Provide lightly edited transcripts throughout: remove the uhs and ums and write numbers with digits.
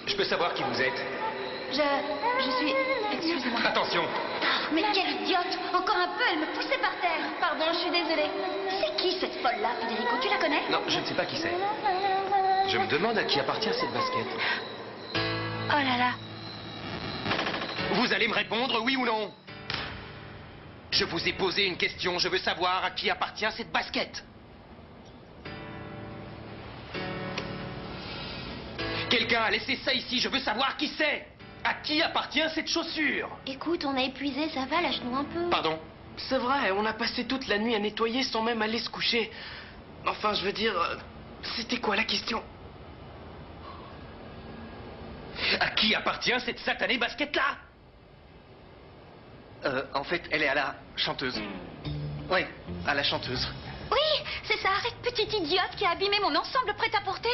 Je peux savoir qui vous êtes? Je suis... Excusez-moi. Attention. Mais quelle idiote! Encore un peu, elle me poussait par terre. Pardon, je suis désolée. C'est qui cette folle-là, Federico? Tu la connais? Non, je ne sais pas qui c'est. Je me demande à qui appartient cette basket. Oh là là. Vous allez me répondre, oui ou non? Je vous ai posé une question, je veux savoir à qui appartient cette basket. Quelqu'un a laissé ça ici, je veux savoir qui c'est. À qui appartient cette chaussure? Écoute, on a épuisé, ça va, lâche-nous un peu. Pardon? C'est vrai, on a passé toute la nuit à nettoyer sans même aller se coucher. Enfin, je veux dire, c'était quoi la question? À qui appartient cette satanée basket-là? En fait, elle est à la chanteuse. Oui, à la chanteuse. Oui, c'est ça, arrête, petite idiote qui a abîmé mon ensemble prêt-à-porter.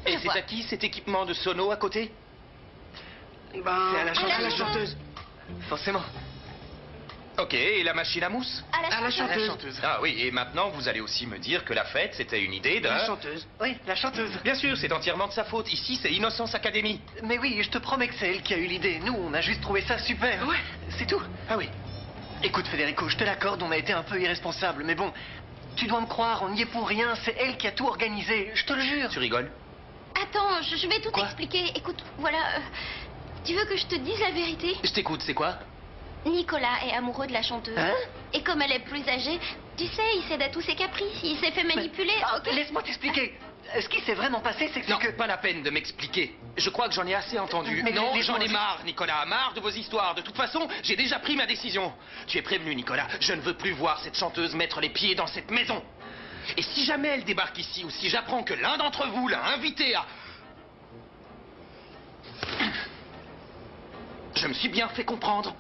Et Je c'est vois. à qui cet équipement de sono à côté? Ben, C'est à la chanteuse. à la chanteuse. Forcément. Ok, et la machine à mousse? À la à la chanteuse. À la chanteuse. chanteuse. Ah oui, et maintenant vous allez aussi me dire que la fête c'était une idée de... La chanteuse. Oui, la chanteuse. Bien sûr, c'est entièrement de sa faute. Ici, c'est Innocence Academy. Mais oui, je te promets que c'est elle qui a eu l'idée. Nous, on a juste trouvé ça super. Ouais, c'est tout. Ah oui. Écoute, Federico, je te l'accorde, on a été un peu irresponsable. Mais bon, tu dois me croire, on n'y est pour rien. C'est elle qui a tout organisé. Je te le jure. Tu rigoles? Attends, je vais tout Quoi? expliquer. Écoute, voilà. Tu veux que je te dise la vérité? Je t'écoute, c'est quoi? Nicolas est amoureux de la chanteuse. Hein? Et comme elle est plus âgée, tu sais, il cède à tous ses caprices. Il s'est fait manipuler. Ah, ok? laisse-moi t'expliquer. Ce qui s'est vraiment passé, c'est Non, que... pas la peine de m'expliquer. Je crois que j'en ai assez entendu. Mais non, laisse-moi j'en ai juste- marre, Nicolas. Marre de vos histoires. De toute façon, j'ai déjà pris ma décision. Tu es prévenu, Nicolas. Je ne veux plus voir cette chanteuse mettre les pieds dans cette maison. Et si jamais elle débarque ici, ou si j'apprends que l'un d'entre vous l'a invitée à... Je me suis bien fait comprendre.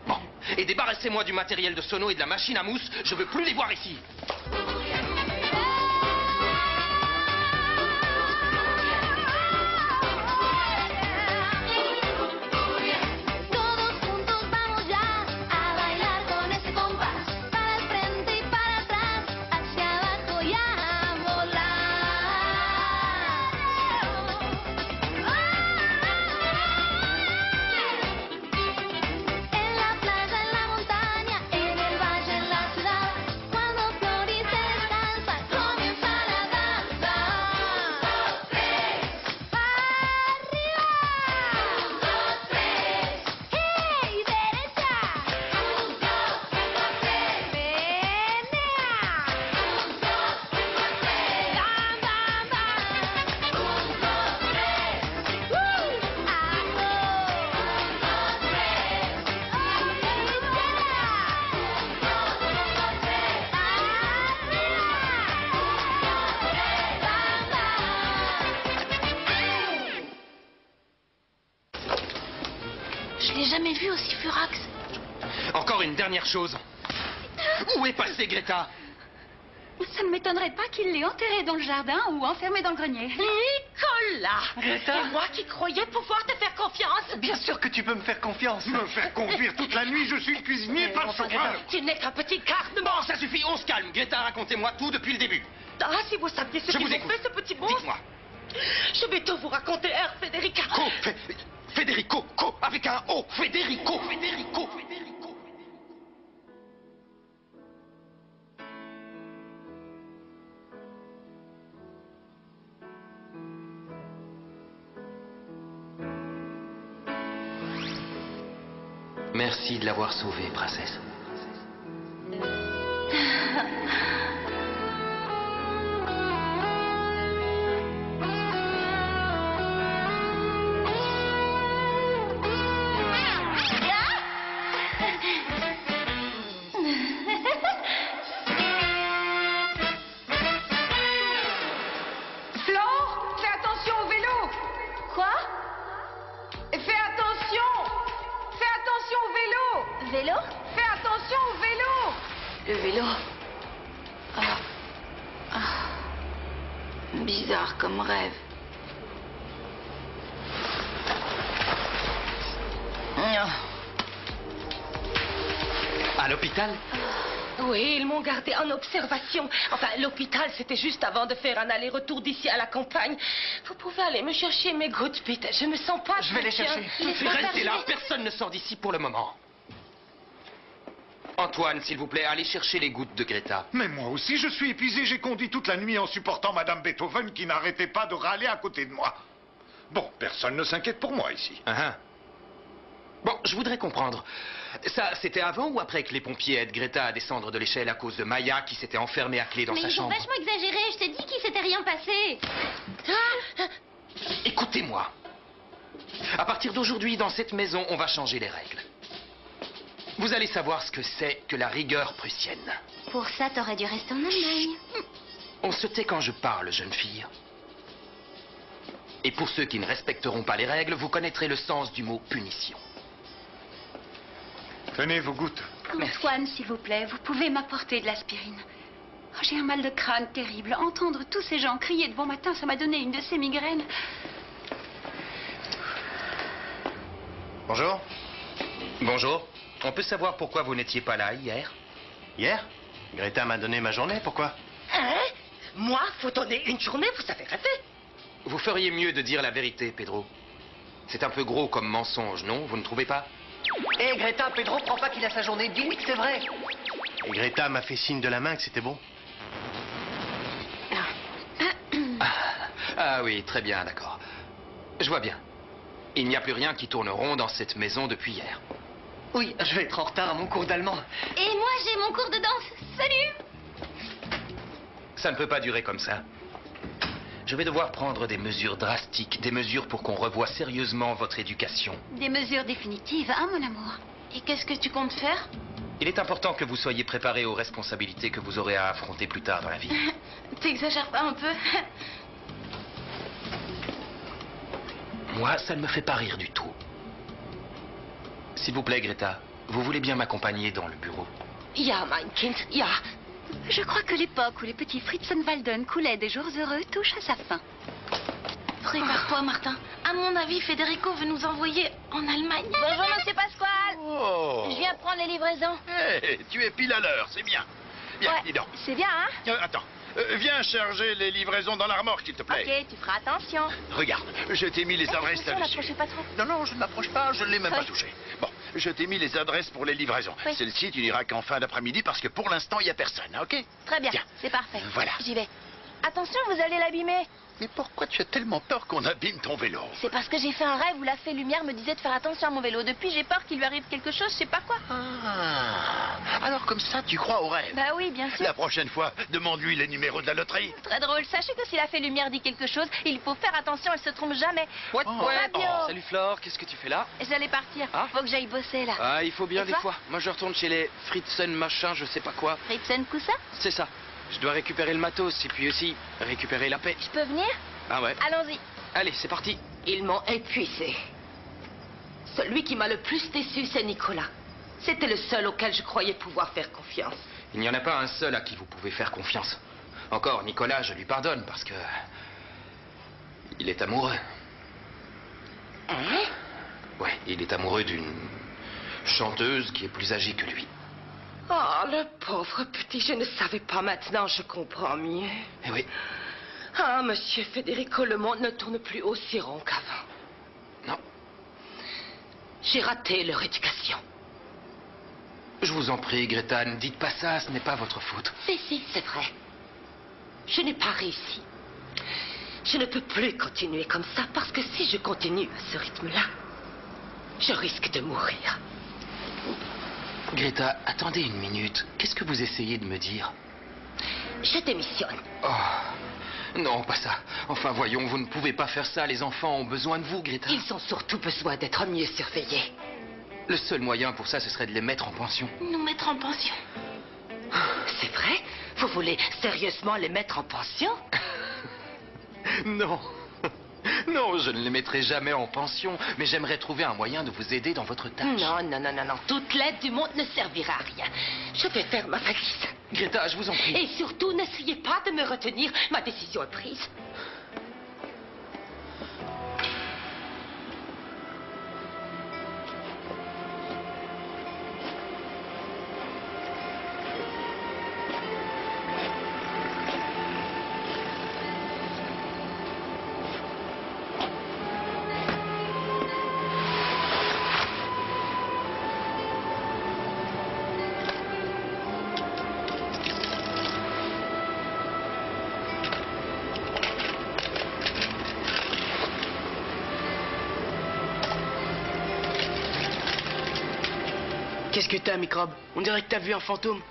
Bon. Et débarrassez-moi du matériel de sono et de la machine à mousse. Je veux plus les voir ici. Todos juntos vamos ya a bailar con este compás. Para el frente y para atrás, hacia abajo y a volar. En la playa, en la montaña, en el valle, en la ciudad. Cuando florece descansa, comienza la danza. ¡Arriba! ¡Hey, derecha! ¡Menea! ¡Bam, bam, bam! Je l'ai jamais vu aussi furax. Encore une dernière chose. Où est passée Greta? Ça ne m'étonnerait pas qu'il l'ait enterré dans le jardin ou enfermé dans le grenier. Nicolas! Greta? Et moi qui croyais pouvoir te faire confiance! Bien sûr que tu peux me faire confiance. Me faire conduire toute la nuit, je suis le cuisinier, Mais pas le enfin, chauffeur. Tu n'es qu'un petit carne. Bon, ça suffit, on se calme. Greta, racontez-moi tout depuis le début. Ah, si vous saviez ce Je qu'ils vous ont écoute. fait, ce petit monstre! Dites-moi. Je vais tout vous raconter, Federica! Federico, avec un O. Federico, Federico. Merci de l'avoir sauvée, princesse. Flore, fais attention au vélo. Quoi? Et fais attention. Fais attention au vélo. Vélo? Fais attention au vélo. Le vélo. Bizarre comme rêve. À l'hôpital? Oui, ils m'ont gardé en observation. Enfin, l'hôpital, c'était juste avant de faire un aller-retour d'ici à la campagne. Vous pouvez aller me chercher mes gouttes, Pete. Je me sens pas Je vais très les bien. chercher. Restez là, personne ne sort d'ici pour le moment. Antoine, s'il vous plaît, allez chercher les gouttes de Greta. Mais moi aussi, je suis épuisé. J'ai conduit toute la nuit en supportant Madame Beethoven qui n'arrêtait pas de râler à côté de moi. Bon, personne ne s'inquiète pour moi ici. Bon, je voudrais comprendre. Ça, c'était avant ou après que les pompiers aident Greta à descendre de l'échelle à cause de Maya qui s'était enfermée à clé dans Mais sa ils ont chambre? vachement exagéré, je t'ai dit qu'il s'était rien passé. Écoutez-moi. À partir d'aujourd'hui, dans cette maison, on va changer les règles. Vous allez savoir ce que c'est que la rigueur prussienne. Pour ça, t'aurais dû rester en Allemagne. On se tait quand je parle, jeune fille. Et pour ceux qui ne respecteront pas les règles, vous connaîtrez le sens du mot punition. Tenez vos gouttes. Antoine, s'il vous plaît, vous pouvez m'apporter de l'aspirine. Oh, j'ai un mal de crâne terrible. Entendre tous ces gens crier de bon matin, ça m'a donné une de ces migraines. Bonjour. Bonjour. On peut savoir pourquoi vous n'étiez pas là hier? Hier, Greta m'a donné ma journée, pourquoi? Hein? Moi, faut donner une journée, vous savez rêver. Vous feriez mieux de dire la vérité, Pedro. C'est un peu gros comme mensonge, non? Vous ne trouvez pas? Hé, Greta, Pedro croit pas qu'il a sa journée. Dis oui que c'est vrai. Et Greta m'a fait signe de la main que c'était bon. Ah oui, très bien, d'accord. Je vois bien. Il n'y a plus rien qui tourne rond dans cette maison depuis hier. Oui, je vais être en retard à mon cours d'allemand. Et moi, j'ai mon cours de danse. Salut! Ça ne peut pas durer comme ça. Je vais devoir prendre des mesures drastiques, des mesures pour qu'on revoie sérieusement votre éducation. Des mesures définitives, hein, mon amour? Et qu'est-ce que tu comptes faire? Il est important que vous soyez préparés aux responsabilités que vous aurez à affronter plus tard dans la vie. T'exagères pas un peu? Moi, ça ne me fait pas rire du tout. S'il vous plaît, Greta, vous voulez bien m'accompagner dans le bureau? Ja, mein Kind, ja. Je crois que l'époque où les petits Fritzenwalden coulaient des jours heureux touche à sa fin. Prépare-toi, Martin. À mon avis, Federico veut nous envoyer en Allemagne. Bonjour, monsieur Pasquale. Oh. Je viens prendre les livraisons. Hé, tu es pile à l'heure, c'est bien. Bien, dis donc. C'est bien, hein? Attends, viens charger les livraisons dans la remorque, s'il te plaît. Ok, tu feras attention. Regarde, je t'ai mis les adresses attention, là-dessus. n'approchez pas trop. Non, non, je ne m'approche pas, je ne l'ai même pas Oui. touché. Bon, je t'ai mis les adresses pour les livraisons. Oui. Celle-ci, tu n'iras qu'en fin d'après-midi parce que pour l'instant, il n'y a personne, ok? Très bien, Tiens. c'est parfait. Voilà. J'y vais. Attention, vous allez l'abîmer. Mais pourquoi tu as tellement peur qu'on abîme ton vélo? C'est parce que j'ai fait un rêve où la fée lumière me disait de faire attention à mon vélo. Depuis, j'ai peur qu'il lui arrive quelque chose, je sais pas quoi. Ah, alors comme ça, tu crois au rêve? Bah oui, bien sûr. La prochaine fois, demande-lui les numéros de la loterie. Très drôle. Sachez que si la fée lumière dit quelque chose, il faut faire attention, elle se trompe jamais. Fabio. Salut Flore, qu'est-ce que tu fais là? J'allais partir. Ah. Faut que j'aille bosser là. Ah, il faut bien Et des toi fois. Moi, je retourne chez les Fritzen machin, je sais pas quoi. Fritzen Coussa, C'est ça. Je dois récupérer le matos et puis aussi récupérer la paix. je peux venir? Ah ouais. Allons-y. Allez, c'est parti. Ils m'ont épuisé. Celui qui m'a le plus déçu, c'est Nicolas. C'était le seul auquel je croyais pouvoir faire confiance. Il n'y en a pas un seul à qui vous pouvez faire confiance. Encore, Nicolas, je lui pardonne parce que... il est amoureux. Hein? Ouais, il est amoureux d'une chanteuse qui est plus âgée que lui. Oh, le pauvre petit, je ne savais pas. Maintenant, je comprends mieux. Eh oui, Ah, monsieur Federico, le monde ne tourne plus aussi rond qu'avant. non. J'ai raté leur éducation. Je vous en prie, Greta, ne dites pas ça, ce n'est pas votre faute. Si, c'est vrai. Je n'ai pas réussi. Je ne peux plus continuer comme ça parce que si je continue à ce rythme-là, je risque de mourir. Greta, attendez une minute. Qu'est-ce que vous essayez de me dire? Je démissionne. Oh, non, pas ça. Enfin, voyons, vous ne pouvez pas faire ça. Les enfants ont besoin de vous, Greta. Ils ont surtout besoin d'être mieux surveillés. Le seul moyen pour ça, ce serait de les mettre en pension. Nous mettre en pension. C'est vrai? Vous voulez sérieusement les mettre en pension? Non. Non, je ne les mettrai jamais en pension, mais j'aimerais trouver un moyen de vous aider dans votre tâche. Non. Toute l'aide du monde ne servira à rien. Je vais faire ma valise. Greta, je vous en prie. Et surtout, n'essayez pas de me retenir. Ma décision est prise. Qu'est-ce que t'as, microbe? On dirait que t'as vu un fantôme.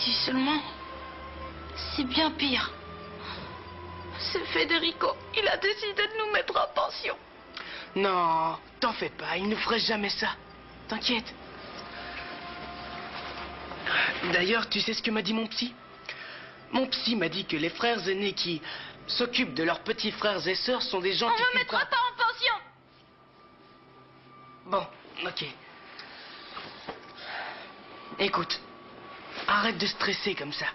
Si seulement... C'est bien pire. C'est Federico. Il a décidé de nous mettre en pension. Non, t'en fais pas, il ne ferait jamais ça. T'inquiète. D'ailleurs, tu sais ce que m'a dit mon psy? Mon psy m'a dit que les frères aînés qui s'occupent de leurs petits frères et sœurs sont des gens On qui... ne me mettra pas en pension. Bon, ok. Écoute, arrête de stresser comme ça.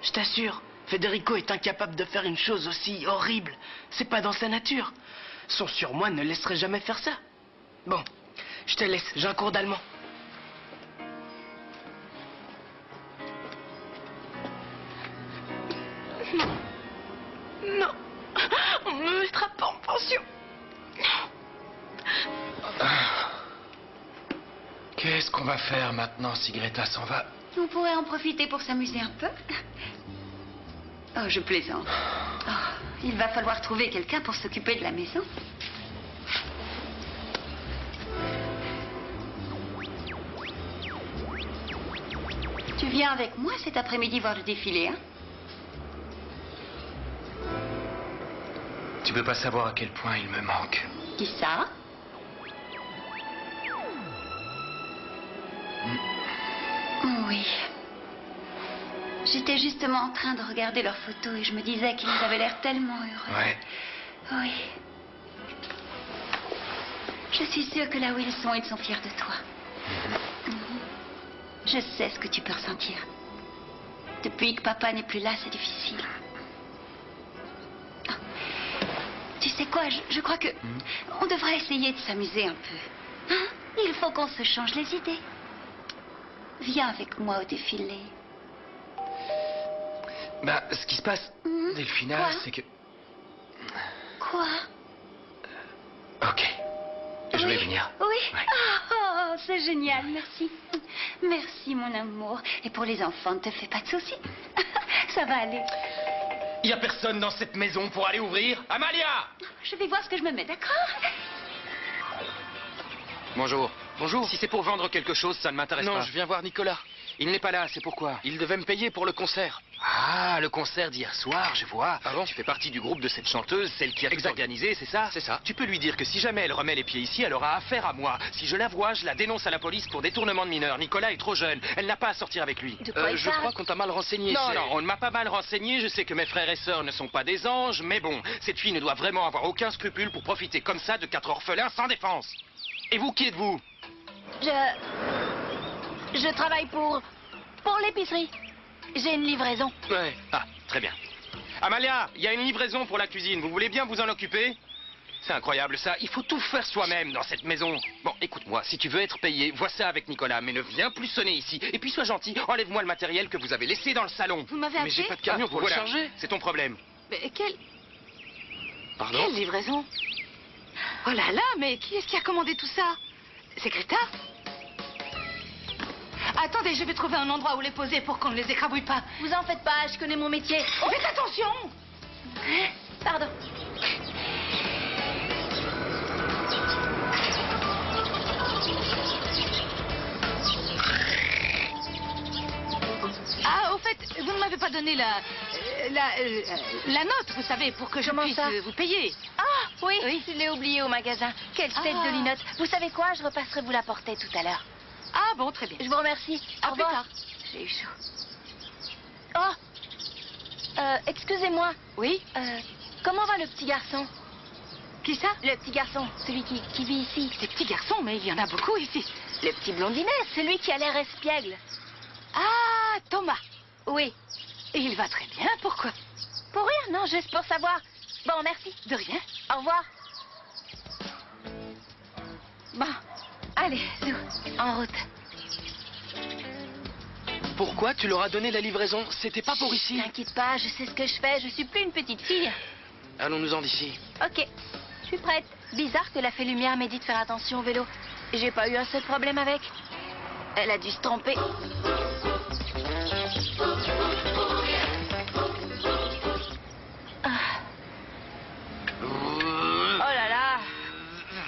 Je t'assure, Federico est incapable de faire une chose aussi horrible. C'est pas dans sa nature. Son surmoi ne laisserait jamais faire ça. Bon, je te laisse, j'ai un cours d'allemand. Non, on ne me mettra pas en pension. Qu'est-ce qu'on va faire maintenant si Greta s'en va? On pourrait en profiter pour s'amuser un peu. Oh, je plaisante. Oh, il va falloir trouver quelqu'un pour s'occuper de la maison. Tu viens avec moi cet après-midi voir le défilé, hein? Tu peux pas savoir à quel point il me manque. Qui ça? Oui. J'étais justement en train de regarder leurs photos et je me disais qu'ils avaient l'air tellement heureux. Ouais. Oui. Je suis sûre que là où ils sont fiers de toi. Mhm. Je sais ce que tu peux ressentir. Depuis que papa n'est plus là, c'est difficile. Ah. Tu sais quoi, je crois que on devrait essayer de s'amuser un peu. Hein? Il faut qu'on se change les idées. Viens avec moi au défilé. Bah, ce qui se passe, Delphina, Quoi? c'est que... Quoi? Ok. Je vais Oui, venir. Oui. Ouais. Oh, c'est génial, merci. Merci, mon amour. Et pour les enfants, ne te fais pas de soucis. Ça va aller. Y a personne dans cette maison pour aller ouvrir? Amalia! Je vais voir ce que je me mets, d'accord? Bonjour. Bonjour. Si c'est pour vendre quelque chose, ça ne m'intéresse pas. Non, je viens voir Nicolas. Il n'est pas là, c'est pourquoi? Il devait me payer pour le concert. Ah, le concert d'hier soir, je vois. Ah bon? Tu fais partie du groupe de cette chanteuse, celle qui a tout organisé, c'est ça? C'est ça. Tu peux lui dire que si jamais elle remet les pieds ici, elle aura affaire à moi. Si je la vois, je la dénonce à la police pour détournement de mineurs. Nicolas est trop jeune. Elle n'a pas à sortir avec lui. De quoi il Je parle? crois qu'on t'a mal renseigné. Non, c'est- non, on ne m'a pas mal renseigné. Je sais que mes frères et sœurs ne sont pas des anges, mais bon, cette fille ne doit vraiment avoir aucun scrupule pour profiter comme ça de 4 orphelins sans défense. Et vous, qui êtes-vous? Je travaille pour l'épicerie. J'ai une livraison. Ouais. Ah, très bien. Amalia, il y a une livraison pour la cuisine. Vous voulez bien vous en occuper? C'est incroyable ça. Il faut tout faire soi-même dans cette maison. Bon, écoute-moi, si tu veux être payé, vois ça avec Nicolas, mais ne viens plus sonner ici. Et puis sois gentil, enlève-moi le matériel que vous avez laissé dans le salon. Vous m'avez Mais appelé? j'ai pas de camion pour Voilà, le charger. c'est ton problème. Mais quelle Pardon? livraison? Oh là là, mais qui est-ce qui a commandé tout ça? C'est Greta? Attendez, je vais trouver un endroit où les poser pour qu'on ne les écrabouille pas. Vous en faites pas, je connais mon métier. Faites attention! Pardon. Ah, au fait, vous ne m'avez pas donné la note, vous savez, pour que je puisse vous payer. Ah, oui, je l'ai oublié au magasin. Quelle tête de linotte. Vous savez quoi, je repasserai vous la porter tout à l'heure. Ah bon, très bien. Je vous remercie. À Au plus revoir. tard. J'ai eu chaud. Oh, excusez-moi. Oui? Comment va le petit garçon? Qui ça? Le petit garçon, celui qui vit ici. Des petits garçons, mais il y en a beaucoup ici. Le petit blondinet, celui qui a l'air espiègle. Ah, Thomas. Oui. Et il va très bien, pourquoi? Pour rire, non, juste pour savoir. Bon, merci. De rien. Au revoir. Bon, allez, Zou, en route. Pourquoi tu leur as donné la livraison? C'était pas pour ici. T'inquiète pas, je sais ce que je fais, je suis plus une petite fille. Allons-nous-en d'ici. Ok, je suis prête. Bizarre que la fée lumière m'ait dit de faire attention au vélo. J'ai pas eu un seul problème avec. Elle a dû se tromper. Ah. Oh là là.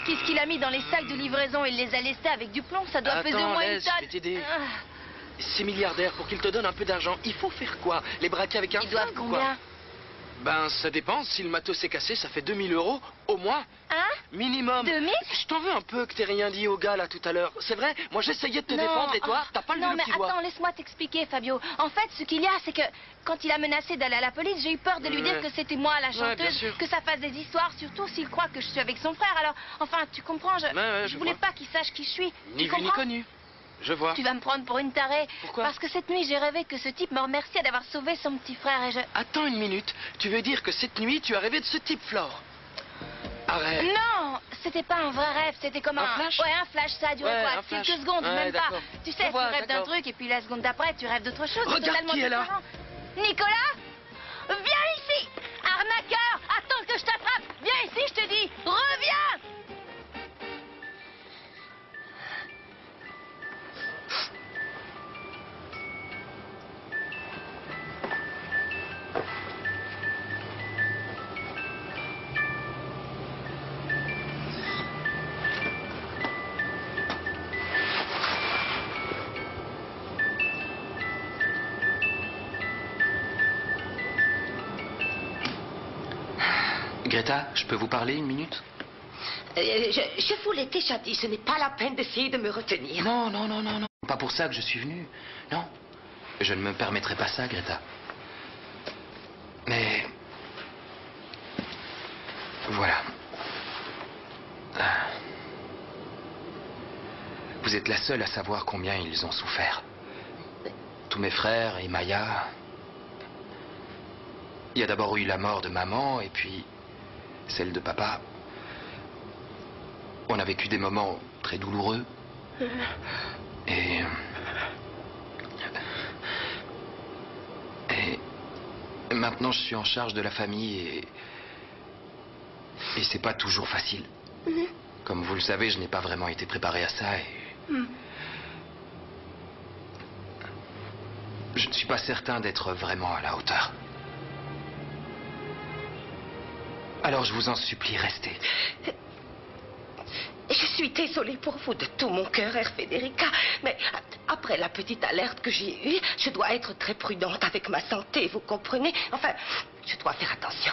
Qu'est-ce qu'il a mis dans les sacs de livraison et il les a laissés avec du plomb. Ça doit peser au moins une laisse, je vais tonne. t'aider. Ah, C'est milliardaire, pour qu'il te donne un peu d'argent, il faut faire quoi? Les braquer avec un Ils doivent flingue ou quoi? combien? Ben, ça dépend. Si le matos s'est cassé, ça fait 2000 € au moins. Hein? Minimum. 2000? Je t'en veux un peu que t'aies rien dit au gars là tout à l'heure. C'est vrai, moi j'essayais de te défendre et toi, t'as pas levé Non, le mais petit doigt. attends, laisse-moi t'expliquer, Fabio. En fait, ce qu'il y a, c'est que quand il a menacé d'aller à la police, j'ai eu peur de lui dire que c'était moi la Ouais, bien chanteuse, sûr. que ça fasse des histoires, surtout s'il croit que je suis avec son frère. Alors, enfin, tu comprends, ouais, je je voulais vois. pas qu'il sache qui je suis. Ni Tu vu ni comprends? connu. Je vois. Tu vas me prendre pour une tarée. Pourquoi? Parce que cette nuit, j'ai rêvé que ce type me remerciait d'avoir sauvé son petit frère et je... Attends une minute. Tu veux dire que cette nuit, tu as rêvé de ce type, Flore? Arrête. Non, c'était pas un vrai rêve, c'était comme Un flash? Ouais, un flash, ça a duré Ouais, quoi? un flash. Quelques secondes, Ouais, même pas. d'accord. Tu sais, Je tu vois, rêves d'un d'accord. truc et puis la seconde d'après, tu rêves d'autre chose. c'est Regarde totalement qui est là. différent. Nicolas, viens ici. Arnaqueur, attends que je t'attrape. Viens ici, je te dis. Reviens. Greta, je peux vous parler une minute? Je vous l'ai déjà dit, ce n'est pas la peine d'essayer de me retenir. Non, non, non, non, non. Pas pour ça que je suis venu. Non. Je ne me permettrai pas ça, Greta. Mais... Voilà. Vous êtes la seule à savoir combien ils ont souffert. Tous mes frères et Maya. Il y a d'abord eu la mort de maman et puis celle de papa. On a vécu des moments très douloureux. Et maintenant je suis en charge de la famille et c'est pas toujours facile. Comme vous le savez, je n'ai pas vraiment été préparé à ça et je ne suis pas certain d'être vraiment à la hauteur. Alors je vous en supplie, restez. Je suis désolée pour vous de tout mon cœur, Federica, mais après la petite alerte que j'ai eue, je dois être très prudente avec ma santé, vous comprenez? Enfin, je dois faire attention.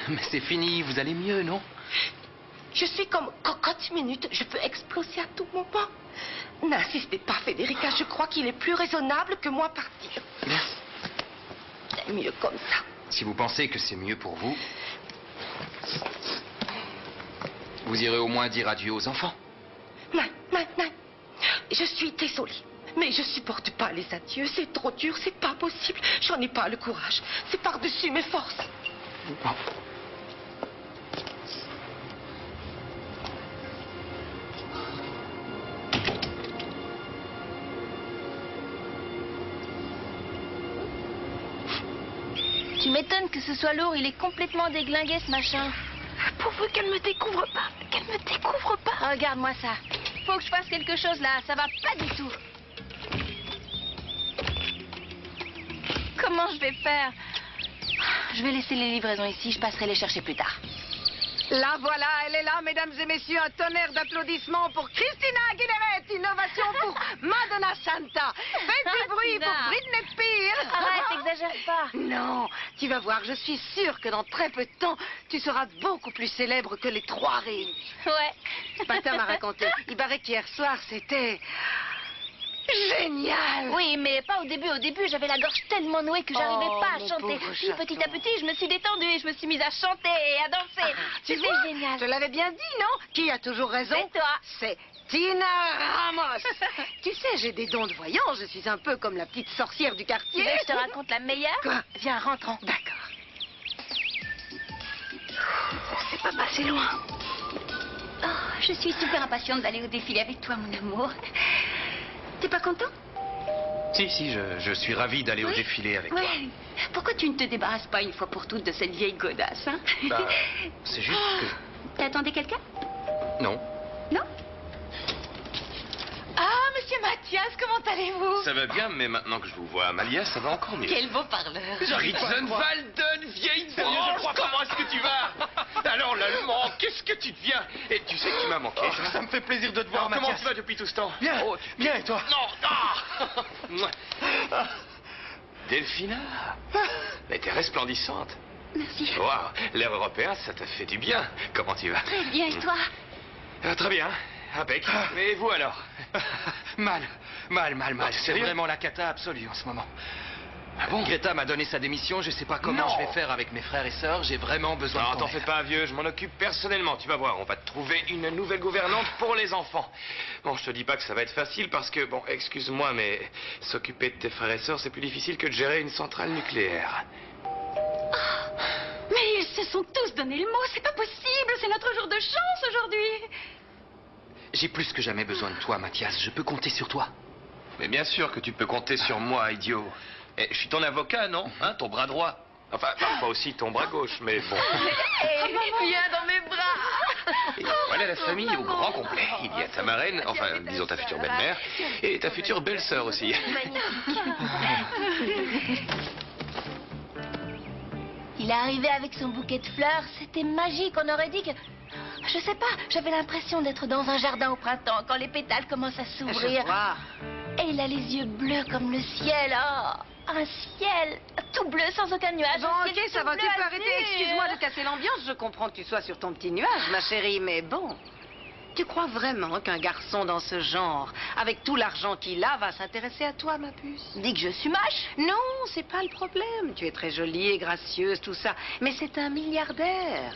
Mais c'est fini, vous allez mieux, non? Je suis comme cocotte minute, je peux exploser à tout moment. N'insistez pas, Federica, je crois qu'il est plus raisonnable que moi partir. Merci. C'est mieux comme ça. Si vous pensez que c'est mieux pour vous, vous irez au moins dire adieu aux enfants. Non, non, non. Je suis désolée, mais je supporte pas les adieux. C'est trop dur, c'est pas possible. J'en ai pas le courage. C'est par-dessus mes forces. Bon. Tu m'étonnes que ce soit lourd, il est complètement déglingué ce machin. Pourvu qu'elle me découvre pas. Qu'elle me découvre pas. Regarde-moi ça. Faut que je fasse quelque chose là, ça va pas du tout. Comment je vais faire? Je vais laisser les livraisons ici, je passerai les chercher plus tard. La voilà, elle est là, mesdames et messieurs. Un tonnerre d'applaudissements pour Christina Aguilera. Innovation pour Madonna Santa. Faites du bruit pour Britney Spears. Arrête, exagère pas. Non, tu vas voir, je suis sûre que dans très peu de temps, tu seras beaucoup plus célèbre que les trois réunis. Ouais. Patin m'a raconté. Il paraît qu'hier soir, c'était... génial. Oui, mais pas au début. Au début, j'avais la gorge tellement nouée que j'arrivais Oh, pas à mon chanter. pauvre Puis petit à chaton. petit, je me suis détendue et je me suis mise à chanter et à danser. Tu C'était vois, génial. je te l'avais bien dit, non? Qui a toujours raison? C'est toi. C'est Tina Ramos. Tu sais, j'ai des dons de voyant. Je suis un peu comme la petite sorcière du Tu quartier. veux que je te raconte la meilleure? Quoi? Viens, rentrons. D'accord. C'est pas passé loin. Oh, je suis super impatiente d'aller au défilé avec toi, mon amour. T'es pas content? Si, je suis ravi d'aller au défilé avec toi. Ouais. Pourquoi tu ne te débarrasses pas une fois pour toutes de cette vieille godasse, hein? Bah, c'est juste que... T'attendais quelqu'un? Non. Non? Ah, monsieur Mathias, comment allez-vous? Ça va bien, mais maintenant que je vous vois, Amalia, ça va encore mieux. Quel beau parleur. Ritzenwalden, vieille branche, comment est-ce que tu vas? Alors l'allemand, qu'est-ce que tu tu deviens... Et tu sais que tu m'as manqué. Ça me fait plaisir de te voir, Comment Mathias. tu vas depuis tout ce temps? Bien, Oh, bien, et toi? Non. Delphina, mais t'es resplendissante. Merci. Waouh, l'air européen, ça te fait du bien. Comment tu vas? Très bien, et toi? Très bien, impec. Et vous alors? Mal. C'est C'est vraiment la cata absolue en ce moment. Ah bon? Greta m'a donné sa démission, je sais pas comment Non. je vais faire avec mes frères et sœurs, j'ai vraiment besoin de Non, ton t'en aide. fais pas, vieux, je m'en occupe personnellement, tu vas voir, on va te trouver une nouvelle gouvernante pour les enfants. Bon, je te dis pas que ça va être facile parce que, bon, excuse-moi, mais s'occuper de tes frères et sœurs, c'est plus difficile que de gérer une centrale nucléaire. Mais ils se sont tous donné le mot, c'est pas possible, c'est notre jour de chance aujourd'hui. J'ai plus que jamais besoin de toi, Mathias, je peux compter sur toi. Mais bien sûr que tu peux compter sur moi, idiot. Eh, je suis ton avocat, non? Hein, ton bras droit. Enfin, parfois aussi ton bras gauche, mais bon. Viens dans mes bras. Et voilà la famille au grand complet. Il y a ta marraine, enfin, disons ta future belle-mère, et ta future belle-sœur aussi. Il est arrivé avec son bouquet de fleurs, c'était magique, on aurait dit que... Je sais pas, j'avais l'impression d'être dans un jardin au printemps, quand les pétales commencent à Je s'ouvrir. vois. Et il a les yeux bleus comme le ciel, oh, un ciel tout bleu sans aucun nuage. Bon, un ok, ciel ça tout va, bleu tu peux azur. arrêter. Excuse-moi de casser l'ambiance. Je comprends que tu sois sur ton petit nuage, ma chérie, mais bon. Tu crois vraiment qu'un garçon dans ce genre, avec tout l'argent qu'il a, va s'intéresser à toi, ma puce? Dis que je suis mâche. Non, c'est pas le problème. Tu es très jolie et gracieuse, tout ça. Mais c'est un milliardaire.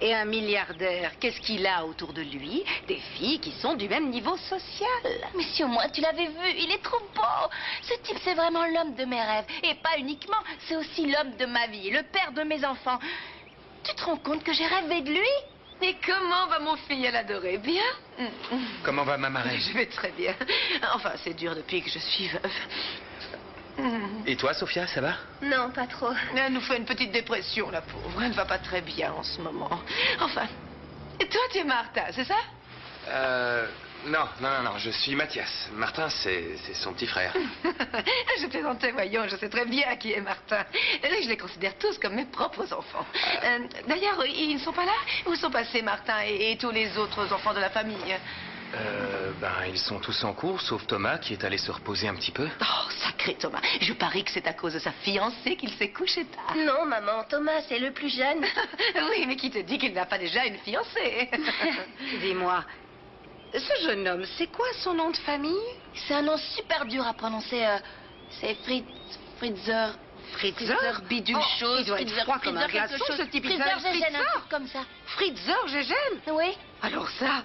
Et un milliardaire, qu'est-ce qu'il a autour de lui? Des filles qui sont du même niveau social. Mais si au moins tu l'avais vu, il est trop beau. Ce type, c'est vraiment l'homme de mes rêves. Et pas uniquement, c'est aussi l'homme de ma vie, le père de mes enfants. Tu te rends compte que j'ai rêvé de lui? Et comment va mon filleul adoré? Bien? Comment va ma marraine? Je vais très bien. Enfin, c'est dur depuis que je suis veuve. Et toi, Sophia, ça va? Non, pas trop. Elle nous fait une petite dépression, la pauvre. Elle ne va pas très bien en ce moment. Enfin, et toi, tu es Martha, c'est ça? Non, je suis Mathias. Martin, c'est son petit frère. Je plaisantais, voyons, je sais très bien qui est Martin. Je les considère tous comme mes propres enfants. D'ailleurs, ils ne sont pas là? Où sont passés Martin et tous les autres enfants de la famille? Ils sont tous en cours, sauf Thomas qui est allé se reposer un petit peu. Oh, sacré Thomas. Je parie que c'est à cause de sa fiancée qu'il s'est couché tard. Non, maman, Thomas, c'est le plus jeune. Oui, mais qui te dit qu'il n'a pas déjà une fiancée? Dis-moi, ce jeune homme, c'est quoi son nom de famille? C'est un nom super dur à prononcer. C'est Fritzer. Fritzer? Bidule Oh, chose. il doit être froid comme un quelque glaçon, chose. ce type. Il Fritzer, s'appelle Gégène, un Fritzer. truc comme ça. Fritzer, Gégène? Oui. Alors ça,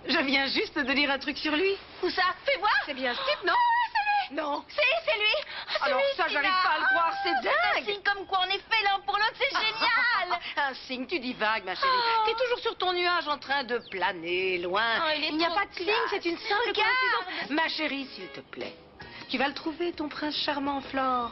je viens juste de lire un truc sur lui. Où ça? Fais voir. C'est bien ce type, non? C'est lui. Non. C'est lui. Ah, c'est Alors lui, ça, celui-là. j'arrive pas à le croire, c'est Un dingue. signe comme quoi on est fait l'un pour l'autre, c'est génial. Un signe, tu divagues, ma chérie. Oh. T'es toujours sur ton nuage en train de planer loin. Oh, il est n'y a trop pas de signe, classe. c'est une simple Regarde. coïncidence. Ma chérie, s'il te plaît, tu vas le trouver, ton prince charmant, Flore.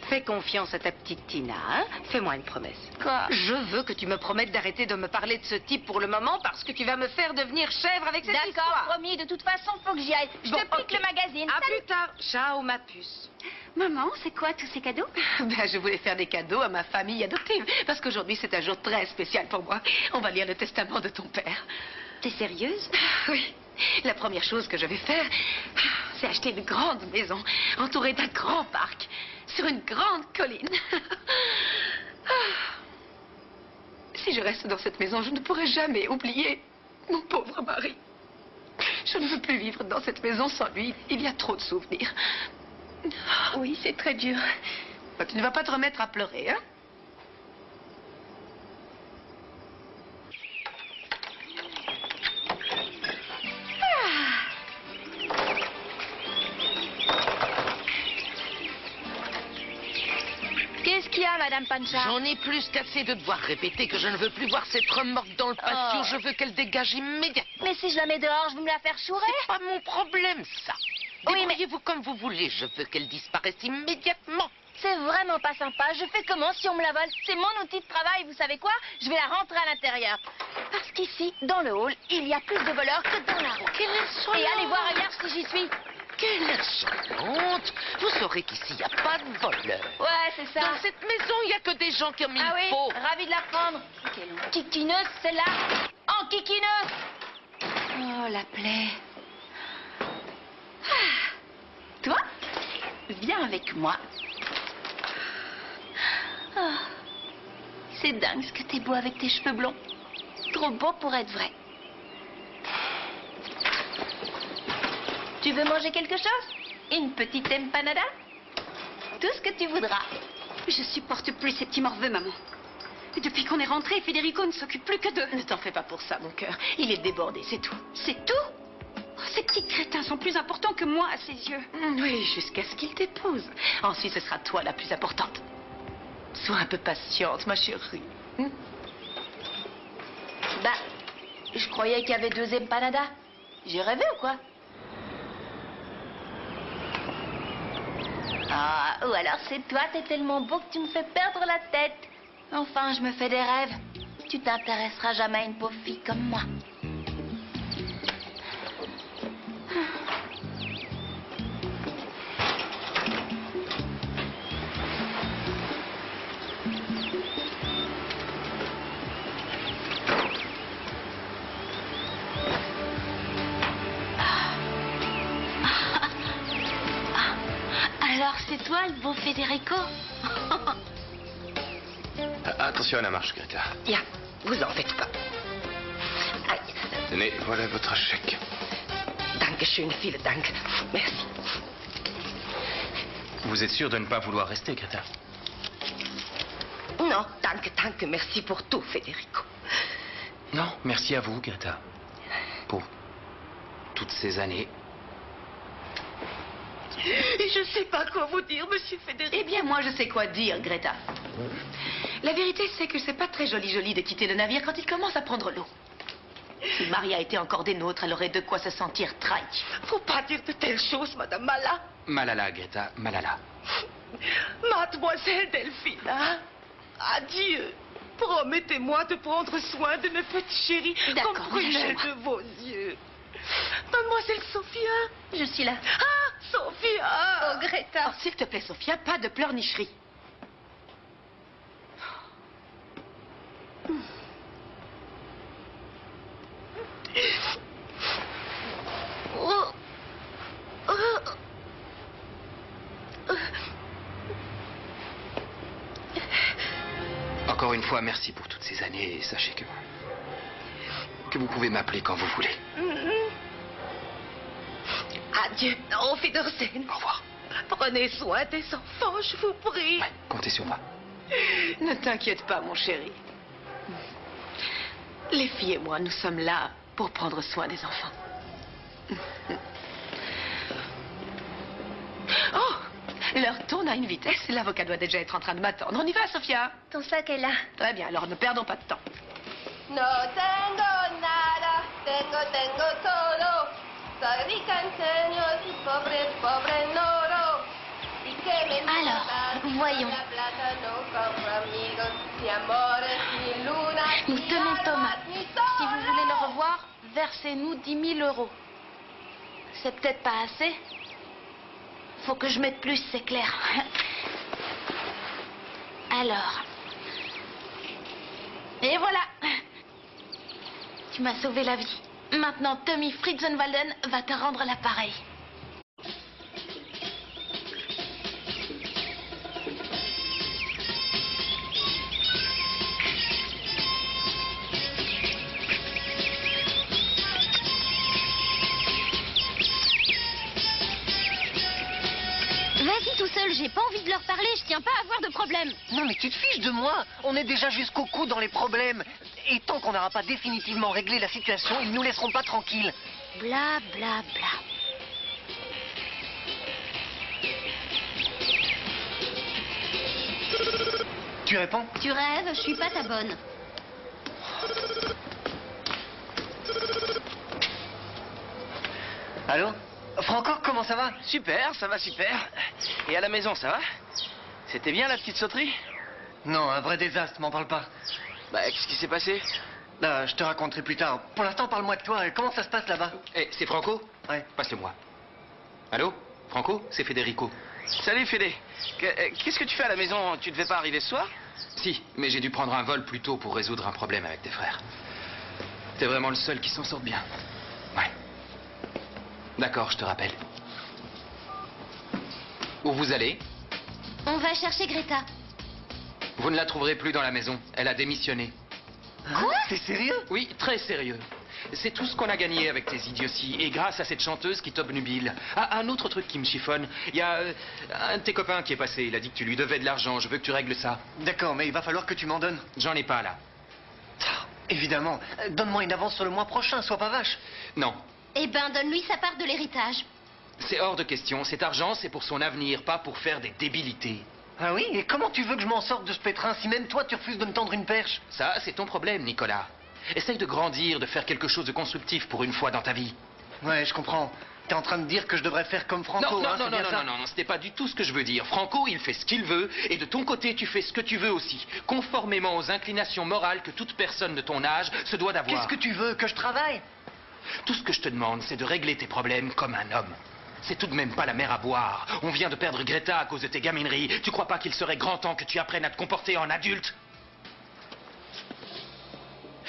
Fais confiance à ta petite Tina, hein? Fais-moi une promesse. Quoi? Je veux que tu me promettes d'arrêter de me parler de ce type pour le moment parce que tu vas me faire devenir chèvre avec cette D'accord, histoire. promis, de toute façon, faut que j'y aille. Je Bon, te pique ok. le magazine. À Salut. plus tard. Ciao, ma puce. Maman, c'est quoi tous ces cadeaux? Ben, je voulais faire des cadeaux à ma famille adoptive parce qu'aujourd'hui c'est un jour très spécial pour moi. On va lire le testament de ton père. T'es sérieuse? Oui. La première chose que je vais faire, c'est acheter une grande maison entourée d'un grand parc sur une grande colline. Si je reste dans cette maison, je ne pourrai jamais oublier mon pauvre mari. Je ne veux plus vivre dans cette maison sans lui. Il y a trop de souvenirs. Oui, c'est très dur. Tu ne vas pas te remettre à pleurer, hein? Qu'est-ce qu'il y a, Madame Pancha? J'en ai plus qu'assez de devoir répéter que je ne veux plus voir cette remorque dans le patio. Oh. Je veux qu'elle dégage immédiatement. Mais si je la mets dehors, je vais me la faire chourer. C'est pas mon problème, ça. Oui, mais- Débrouillez-vous comme vous voulez. Je veux qu'elle disparaisse immédiatement. C'est vraiment pas sympa. Je fais comment si on me la vole? C'est mon outil de travail, vous savez quoi? Je vais la rentrer à l'intérieur. Parce qu'ici, dans le hall, il y a plus de voleurs que dans la rue. Quelle insolence! Et allez voir ailleurs si j'y suis. Quelle insolente! Vous saurez qu'ici, il n'y a pas de voleurs. Ouais, c'est ça. Dans cette maison, il n'y a que des gens qui ont mis Ah le oui, faux. ravi de la prendre. Quelle titineuse, celle-là. En kikineux. Oh, la plaie. Ah. Toi, viens avec moi. Ah. C'est dingue ce que t'es beau avec tes cheveux blonds. Trop beau pour être vrai. Tu veux manger quelque chose? Une petite empanada? Tout ce que tu voudras. Je supporte plus ces petits morveux, maman. Depuis qu'on est rentré, Federico ne s'occupe plus que d'eux. Ne t'en fais pas pour ça, mon cœur. Il est débordé, c'est tout. C'est tout? Oh, ces petits crétins sont plus importants que moi à ses yeux. Oui, jusqu'à ce qu'il t'épouse. Ensuite, ce sera toi la plus importante. Sois un peu patiente, ma chérie. Bah, je croyais qu'il y avait 2 empanadas. J'ai rêvé ou quoi? Ah, ou alors c'est toi, t'es tellement beau que tu me fais perdre la tête. Enfin, je me fais des rêves. Tu t'intéresseras jamais à une pauvre fille comme moi. Alors c'est toi le beau Federico? Attention à la marche, Greta. Ja, vous en faites pas. Aïe. Tenez, voilà votre chèque. Dankeschön, vielen Dank. Merci. Vous êtes sûr de ne pas vouloir rester, Greta? Non, danke, merci pour tout, Federico. Non, merci à vous, Greta. Pour toutes ces années. Je sais pas quoi vous dire, monsieur Federico. Eh bien, moi, je sais quoi dire, Greta. La vérité, c'est que c'est pas très joli de quitter le navire quand il commence à prendre l'eau. Si Maria était encore des nôtres, elle aurait de quoi se sentir trahie. Faut pas dire de telles choses, Madame Mala. Malala, Greta, Malala. Mademoiselle Delphina, adieu. Promettez-moi de prendre soin de mes petits chéris D'accord, comme prunelles lâchez-moi. de vos yeux. Mademoiselle Sophia. Je suis là. Ah, Sophia. Oh, Greta. Oh, s'il te plaît, Sophia, pas de pleurnicherie. Oh. Encore une fois, merci pour toutes ces années et sachez que vous pouvez m'appeler quand vous voulez. Adieu. Auf Wiedersehen. Au revoir. Prenez soin des enfants, je vous prie. Ouais, comptez sur moi. Ne t'inquiète pas, mon chéri. Les filles et moi, nous sommes là pour prendre soin des enfants. Oh, l'heure tourne à une vitesse. L'avocat doit déjà être en train de m'attendre. On y va, Sophia? Ton sac est là. Très bien, alors ne perdons pas de temps. No tengo nada, tengo todo. Soy rica en sueños y pobre, pobre en oro. Y que me Alors, importa voyons. la plata, no compro amigos, ni amores, ni luna, Nous ni tenons Thomas. aromas, ni Si vous voulez le solo. revoir, versez-nous 10 000 euros. C'est peut-être pas assez. Faut que je mette plus, c'est clair. Alors. Et voilà. Tu m'as sauvé la vie. Maintenant, Tommy Fritzenwalden va te rendre l'appareil. Vas-y tout seul, j'ai pas envie de leur parler, je tiens pas à avoir de problème. Non, mais tu te fiches de moi. On est déjà jusqu'au cou dans les problèmes. Et tant qu'on n'aura pas définitivement réglé la situation, ils nous laisseront pas tranquilles. Bla bla bla. Tu réponds? Tu rêves, je suis pas ta bonne. Allô? Franco, comment ça va? Super, ça va super. Et à la maison, ça va? C'était bien la petite sauterie? Non, un vrai désastre, m'en parle pas. Bah, qu'est-ce qui s'est passé? Là, je te raconterai plus tard. Pour l'instant, parle-moi de toi. Comment ça se passe là-bas? Eh, c'est Franco? Ouais. Passe-le-moi. Allô? Franco? C'est Federico. Salut Fédé. Qu'est-ce que tu fais à la maison? Tu devais pas arriver ce soir? Si, mais j'ai dû prendre un vol plus tôt pour résoudre un problème avec tes frères. T'es vraiment le seul qui s'en sort bien. Ouais. D'accord, je te rappelle. Où vous allez? On va chercher Greta. Vous ne la trouverez plus dans la maison. Elle a démissionné. Quoi? T'es sérieux? Oui, très sérieux. C'est tout ce qu'on a gagné avec tes idioties. Et grâce à cette chanteuse qui t'obnubile. Ah, un autre truc qui me chiffonne. Il y a un de tes copains qui est passé. Il a dit que tu lui devais de l'argent. Je veux que tu règles ça. D'accord, mais il va falloir que tu m'en donnes. J'en ai pas là. Évidemment. Donne-moi une avance sur le mois prochain, sois pas vache. Non. Eh ben, donne-lui sa part de l'héritage. C'est hors de question. Cet argent, c'est pour son avenir, pas pour faire des débilités. Ah oui? Et comment tu veux que je m'en sorte de ce pétrin si même toi tu refuses de me tendre une perche? Ça, c'est ton problème, Nicolas. Essaye de grandir, de faire quelque chose de constructif pour une fois dans ta vie. Ouais, je comprends. T'es en train de dire que je devrais faire comme Franco, Non, hein, c'est bien ça? non, c'était pas du tout ce que je veux dire. Franco, il fait ce qu'il veut, et de ton côté, tu fais ce que tu veux aussi, conformément aux inclinations morales que toute personne de ton âge se doit d'avoir. Qu'est-ce que tu veux? Que je travaille? Tout ce que je te demande, c'est de régler tes problèmes comme un homme. C'est tout de même pas la mer à boire. On vient de perdre Greta à cause de tes gamineries. Tu crois pas qu'il serait grand temps que tu apprennes à te comporter en adulte?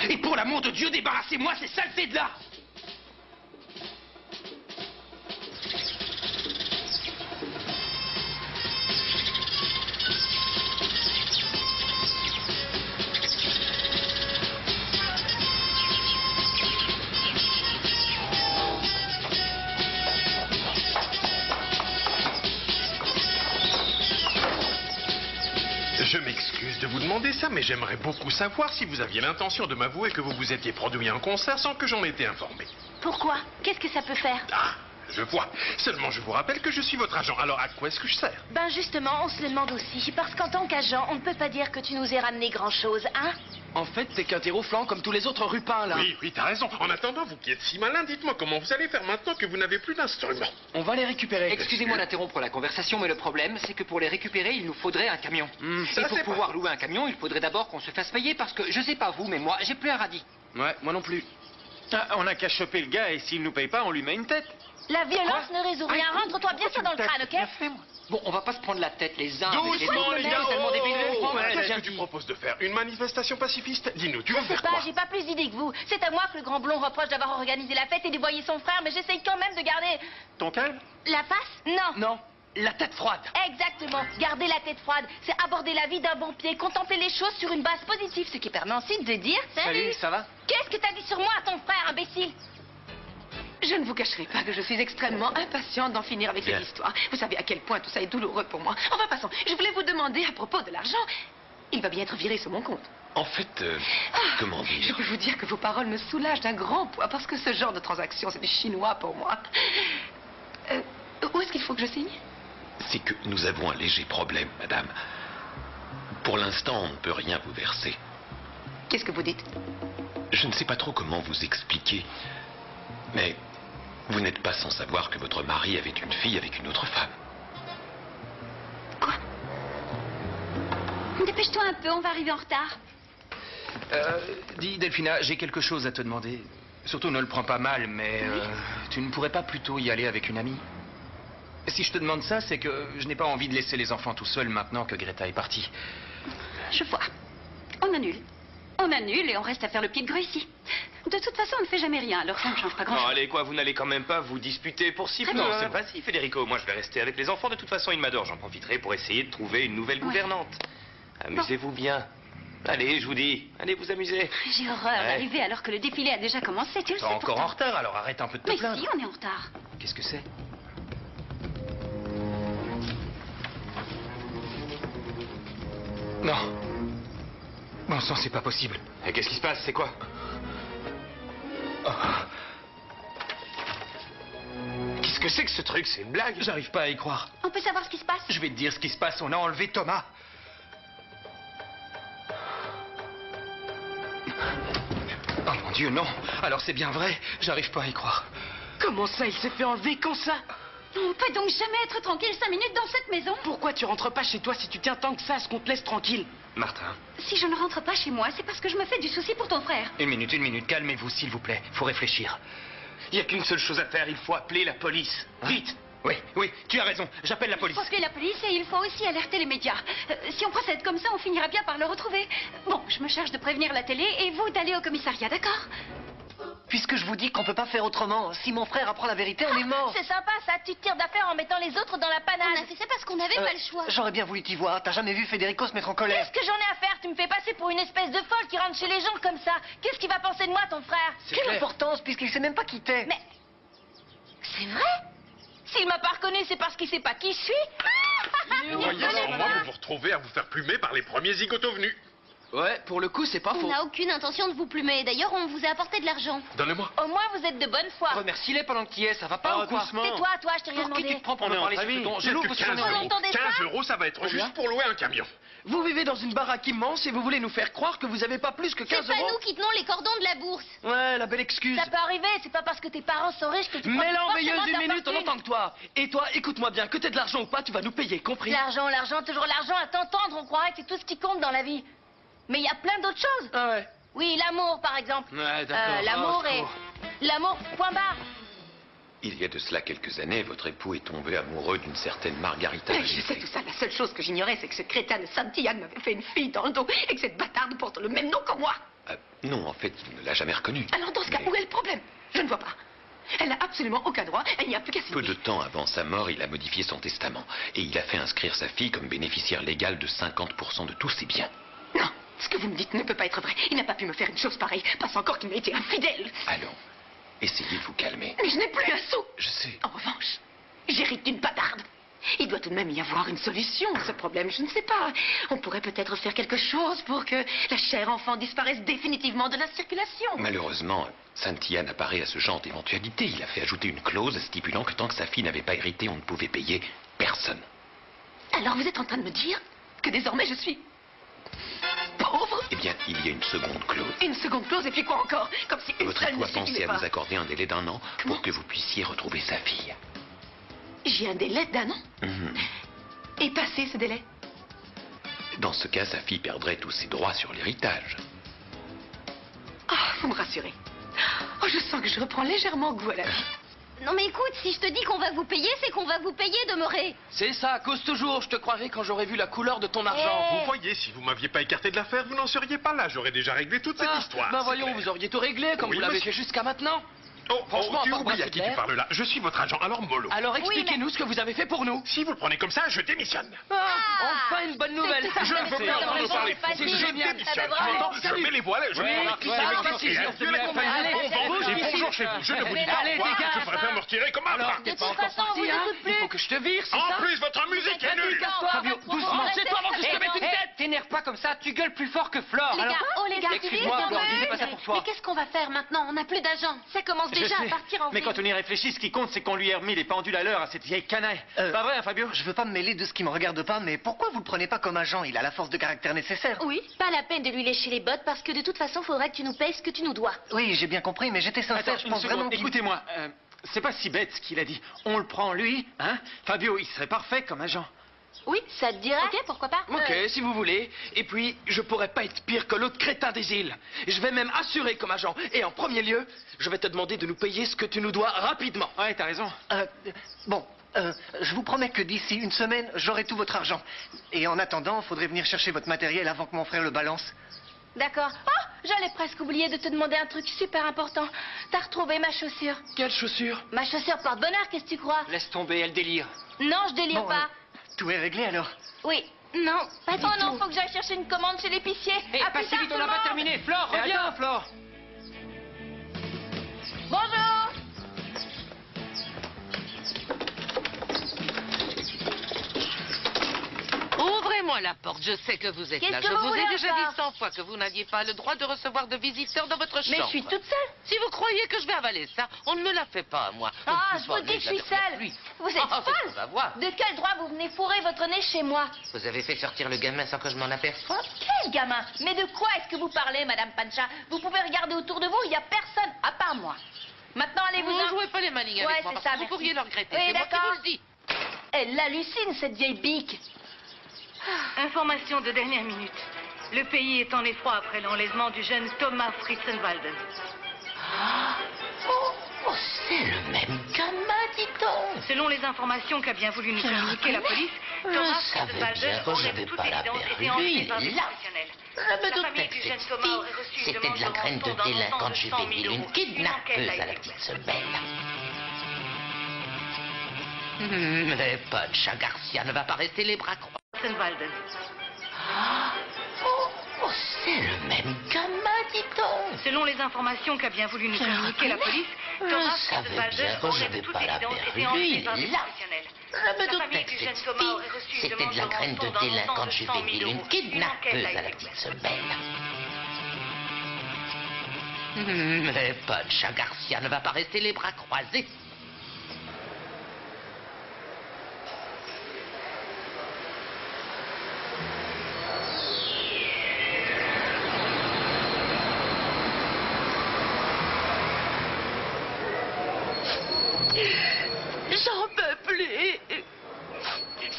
Et pour l'amour de Dieu, débarrassez-moi ces saletés de là! Je m'excuse de vous demander ça, mais j'aimerais beaucoup savoir si vous aviez l'intention de m'avouer que vous vous étiez produit en concert sans que j'en étais informé. Pourquoi? Qu'est-ce que ça peut faire? Ah, je vois. Seulement, je vous rappelle que je suis votre agent. Alors, à quoi est-ce que je sers? Ben justement, on se le demande aussi. Parce qu'en tant qu'agent, on ne peut pas dire que tu nous aies ramené grand-chose, hein? En fait, t'es qu'un terreau-flanc comme tous les autres rupins, là. Oui, t'as raison. En attendant, vous qui êtes si malin, dites-moi comment vous allez faire maintenant que vous n'avez plus d'instrument. On va les récupérer. Excusez-moi d'interrompre la conversation, mais le problème, c'est que pour les récupérer, il nous faudrait un camion. ça, Et pour c'est pouvoir louer un camion, il faudrait d'abord qu'on se fasse payer parce que, je sais pas vous, mais moi, j'ai plus un radis. Ouais, moi non plus. Ah, on n'a qu'à choper le gars et s'il nous paye pas, on lui met une tête. La violence ne résout rien. Rentre-toi bien ça dans le crâne, ok? Bon, on va pas se prendre la tête les uns avec les Doucement, autres. les gars. C'est tellement débile. Qu'est-ce que tu proposes de faire? Une manifestation pacifiste? Dis-nous, tu veux Je sais faire pas, quoi? j'ai pas plus d'idées que vous. C'est à moi que le grand blond reproche d'avoir organisé la fête et dévoyé son frère, mais j'essaye quand même de garder... Ton calme? La face? Non. Non, la tête froide. Exactement. Garder la tête froide, c'est aborder la vie d'un bon pied, contempler les choses sur une base positive, ce qui permet ensuite de dire... Salut, ça va? Qu'est-ce que t'as dit sur moi à ton frère, imbécile? Je ne vous cacherai pas que je suis extrêmement impatiente d'en finir avec Bien. cette histoire. Vous savez à quel point tout ça est douloureux pour moi. Enfin, passons. Je voulais vous demander à propos de l'argent. Il va bien être viré sur mon compte. En fait, comment Je dire? peux vous dire que vos paroles me soulagent d'un grand poids parce que ce genre de transaction, c'est du chinois pour moi. Où est-ce qu'il faut que je signe? C'est que nous avons un léger problème, madame. Pour l'instant, on ne peut rien vous verser. Qu'est-ce que vous dites? Je ne sais pas trop comment vous expliquer, mais vous n'êtes pas sans savoir que votre mari avait une fille avec une autre femme. Dépêche-toi un peu, on va arriver en retard. Dis, Delphina, j'ai quelque chose à te demander. Surtout, ne le prends pas mal, mais tu ne pourrais pas plutôt y aller avec une amie? Si je te demande ça, c'est que je n'ai pas envie de laisser les enfants tout seuls maintenant que Greta est partie. Je vois. On annule. On annule et on reste à faire le pied de grue ici. De toute façon, on ne fait jamais rien, alors ça ne changera pas Non, grand-chose. allez, quoi, vous n'allez quand même pas vous disputer pour si peu. Non, C'est pas si, Federico. Moi, je vais rester avec les enfants. De toute façon, ils m'adorent. J'en profiterai pour essayer de trouver une nouvelle gouvernante. Amusez-vous bien. Allez, je vous dis. Allez vous amuser. J'ai horreur d'arriver alors que le défilé a déjà commencé, tu le T'es sais encore pourtant. en retard, alors arrête un peu de te Mais plaindre. si, on est en retard. Qu'est-ce que c'est? Non. Bon sang, c'est pas possible. Et qu'est-ce qui se passe? C'est quoi? Qu'est-ce que c'est que ce truc? C'est une blague? J'arrive pas à y croire. On peut savoir ce qui se passe? Je vais te dire ce qui se passe. On a enlevé Thomas. Oh mon Dieu, non. Alors c'est bien vrai. J'arrive pas à y croire. Comment ça, il s'est fait enlever quand ça? On peut donc jamais être tranquille 5 minutes dans cette maison? Pourquoi tu rentres pas chez toi si tu tiens tant que ça à ce qu'on te laisse tranquille? Martin, Si je ne rentre pas chez moi, c'est parce que je me fais du souci pour ton frère. une minute. Calmez-vous, s'il vous plaît. Faut réfléchir. Il y a qu'une seule chose à faire. Il faut appeler la police. Vite. Oui, tu as raison. J'appelle la Il police. faut appeler la police et il faut aussi alerter les médias. Si on procède comme ça, on finira bien par le retrouver. Bon, je me charge de prévenir la télé et vous d'aller au commissariat, d'accord? Puisque je vous dis qu'on peut pas faire autrement. Si mon frère apprend la vérité, on est mort. C'est sympa ça, tu te tires d'affaire en mettant les autres dans la panade. On a fait ça parce qu'on n'avait pas le choix. J'aurais bien voulu t'y voir. T'as jamais vu Federico se mettre en colère? Qu'est-ce que j'en ai à faire? Tu me fais passer pour une espèce de folle qui rentre chez les gens comme ça. Qu'est-ce qu'il va penser de moi, ton frère? Quelle importance, puisqu'il sait même pas qui t'es. Mais... C'est vrai? S'il m'a pas reconnu, c'est parce qu'il sait pas qui je suis. Voyez, sans moi, vous vous retrouvez à vous faire plumer par les premiers zigotos venus. Ouais, pour le coup, c'est pas On faux. n'a aucune intention de vous plumer. D'ailleurs, on vous a apporté de l'argent. Donnez-moi. Au moins, vous êtes de bonne foi. Remercie-les pendant que tu y es, ça va pas ou quoi? Tais-toi, toi, je t'ai rien Pour qui tu demandé. te prends pour me parler sur ce ton? Je J'ai l'ouvre que sur 15 ton Vous euros. l'entendez 15 pas euros, ça va être juste pour louer un camion. Vous vivez dans une baraque immense et vous voulez nous faire croire que vous avez pas plus que 15 C'est pas euros? nous qui tenons les cordons de la bourse. Ouais, la belle excuse. Ça peut arriver, c'est pas parce que tes parents sont riches que tu Mais penses l'enveilleuse forcément une minute en t'apporter. autant que toi. Et toi, écoute-moi bien, que t'aies de l'argent ou pas, tu vas nous payer, compris? L'argent, l'argent, toujours l'argent. À t'entendre, on croirait que c'est tout ce qui compte dans la vie. Mais il y a plein d'autres choses. Ah ouais. Oui, l'amour, par exemple. Ouais, d'accord. L'amour Oh, et... secours. L'amour, point barre. Il y a de cela quelques années, votre époux est tombé amoureux d'une certaine Margarita. Mais je sais tout ça. La seule chose que j'ignorais, c'est que ce crétin de Santillane m'avait fait une fille dans le dos et que cette bâtarde porte le même nom que moi. Non, en fait, il ne l'a jamais reconnue. Alors dans ce cas, où est le problème? Je ne vois pas. Elle n'a absolument aucun droit, elle n'y a plus qu'à signer. Peu de temps avant sa mort, il a modifié son testament. Et il a fait inscrire sa fille comme bénéficiaire légale de 50% de tous ses biens. Non, ce que vous me dites ne peut pas être vrai. Il n'a pas pu me faire une chose pareille. Passe encore qu'il m'a été infidèle. Allons, essayez de vous calmer. Mais je n'ai plus un sou. Je sais. En revanche, j'hérite d'une bâtarde. Il doit tout de même y avoir une solution à ce problème, je ne sais pas. On pourrait peut-être faire quelque chose pour que la chère enfant disparaisse définitivement de la circulation. Malheureusement, Santillane apparaît à ce genre d'éventualité. Il a fait ajouter une clause stipulant que tant que sa fille n'avait pas hérité, on ne pouvait payer personne. Alors vous êtes en train de me dire que désormais je suis pauvre? Eh bien, il y a une seconde clause. Une seconde clause et puis quoi encore? Comme si une Votre seule époux ne a pensé suffisait à pas. vous accorder un délai d'1 an pour que vous puissiez retrouver sa fille. J'ai un délai d'1 an. Mhm. Et passé ce délai? Dans ce cas, sa fille perdrait tous ses droits sur l'héritage. Ah, vous me rassurez. Oh, je sens que je reprends légèrement goût à la vie. Non mais écoute, si je te dis qu'on va vous payer, c'est qu'on va vous payer, demeurez. C'est ça, cause toujours, je te croirai quand j'aurai vu la couleur de ton argent. Vous voyez, si vous m'aviez pas écarté de l'affaire, vous n'en seriez pas là. J'aurais déjà réglé toute cette histoire. Ben c'est voyons, clair. vous auriez tout réglé comme Oui, vous l'avez monsieur. fait jusqu'à maintenant. Franchement, tu à part oublies brasser à qui de tu l'air. parles là. Je suis votre agent, alors mollo. Alors expliquez-nous ce que vous avez fait pour nous. Si vous le prenez comme ça, je démissionne. Enfin une bonne nouvelle. Je ne veux plus entendre parler. C'est Je génial. démissionne. Ah, Tu ben, m'entends? salut. Je mets les voiles, je Oui, prends ça va, la précision. adieu la compagnie. Allez, Bon vent bouge et d'ici. bonjour chez vous. Je ne vous dis pas au Allez, revoir. dégage. Je préfère me retirer comme un Alors, bras. t'es pas toute encore façon, parti, vous hein? n'écoutez plus. Il faut que je te vire, c'est En ça? plus, votre musique est nulle. Fabio, doucement, c'est toi avant que je te mette une tête. T'énerve pas comme ça, tu gueules plus fort que Flore. Les gars, Alors, les gars, excuse-moi, tu Flore, dis, je disais pas ça pour toi. Mais qu'est-ce qu'on va faire maintenant? On n'a plus d'argent. Ça commence Je déjà sais, à partir en mais vrille. quand on y réfléchit, ce qui compte, c'est qu'on lui ait remis les pendules à l'heure à cette vieille canaille. Pas vrai, hein, Fabio? Je veux pas me mêler de ce qui me regarde pas, mais pourquoi vous le prenez pas comme agent? Il a la force de caractère nécessaire. Oui, pas la peine de lui lécher les bottes parce que de toute façon, faudrait que tu nous payes ce que tu nous dois. Oui, j'ai bien compris, mais j'étais sincère. Attends, Je une pense vraiment seconde, qu'il... écoutez-moi. C'est pas si bête ce qu'il a dit. On le prend lui, hein? Fabio, il serait parfait comme agent. Oui, ça te dirait? Ok, pourquoi pas? Ok, si vous voulez. Et puis, je pourrais pas être pire que l'autre crétin des îles. Je vais même assurer comme agent. Et en premier lieu, je vais te demander de nous payer ce que tu nous dois rapidement. Ouais, t'as raison. Bon, je vous promets que d'ici une semaine, j'aurai tout votre argent. Et en attendant, faudrait venir chercher votre matériel avant que mon frère le balance. D'accord. Oh, j'allais presque oublier de te demander un truc super important. T'as retrouvé ma chaussure. Quelle chaussure? Ma chaussure porte-bonheur, qu'est-ce que tu crois? Laisse tomber, elle délire. Non, je délire Bon, pas. Tout est réglé alors? Oui. Non, pas du tout. Oh non, faut que j'aille chercher une commande chez l'épicier. Hé, À pas plus si tard, vite, on tout n'a le pas monde. terminé. Flore, reviens, Flore. Bonjour. Ouvrez-moi la porte, je sais que vous êtes Qu'est-ce là. que Je vous vous voulez ai déjà encore dit 100 fois que vous n'aviez pas le droit de recevoir de visiteurs dans votre chambre. Mais je suis toute seule. Si vous croyez que je vais avaler ça, on ne me la fait pas à moi. Ah, je vous dis que je suis seule. Vous êtes Ah, mais folle. on va voir. De quel droit vous venez fourrer votre nez chez moi? Vous avez fait sortir le gamin sans que je m'en aperçoive? Quel gamin? Mais de quoi est-ce que vous parlez, Madame Pancha? Vous pouvez regarder autour de vous, il n'y a personne à part moi. Maintenant, allez-vous Vous en... ne jouez pas les malignes Ouais, avec moi, c'est parce ça, que vous merci. pourriez le regretter. Oui, C'est moi qui d'accord. vous le dis. Elle hallucine, cette vieille bique. Information de dernière minute. Le pays est en effroi après l'enlèvement du jeune Thomas Fritzenwalden. Oh, c'est le même gamin, dis donc. Selon les informations qu'a bien voulu nous communiquer la police, Thomas Fritzenwalder aurait de toute évidence été enlevé par des professionnels. Je me doutais que cette fille, c'était de la graine de délinquante juvénile, une kidnappeuse à la petite semaine. Mais Pancha Garcia ne va pas rester les bras croisés. Fritzenwalder. Oh, c'est le même gamin, dis donc. Selon les informations qu'a bien voulu nous communiquer la police, Thomas Fritzenwalder aurait de toute évidence été enlevé par des professionnels. Je me doutais que cette fille, c'était de la graine de délinquante juvénile, une kidnappeuse à la petite semaine. Mais Pancha Garcia ne va pas rester les bras croisés. J'en peux plus.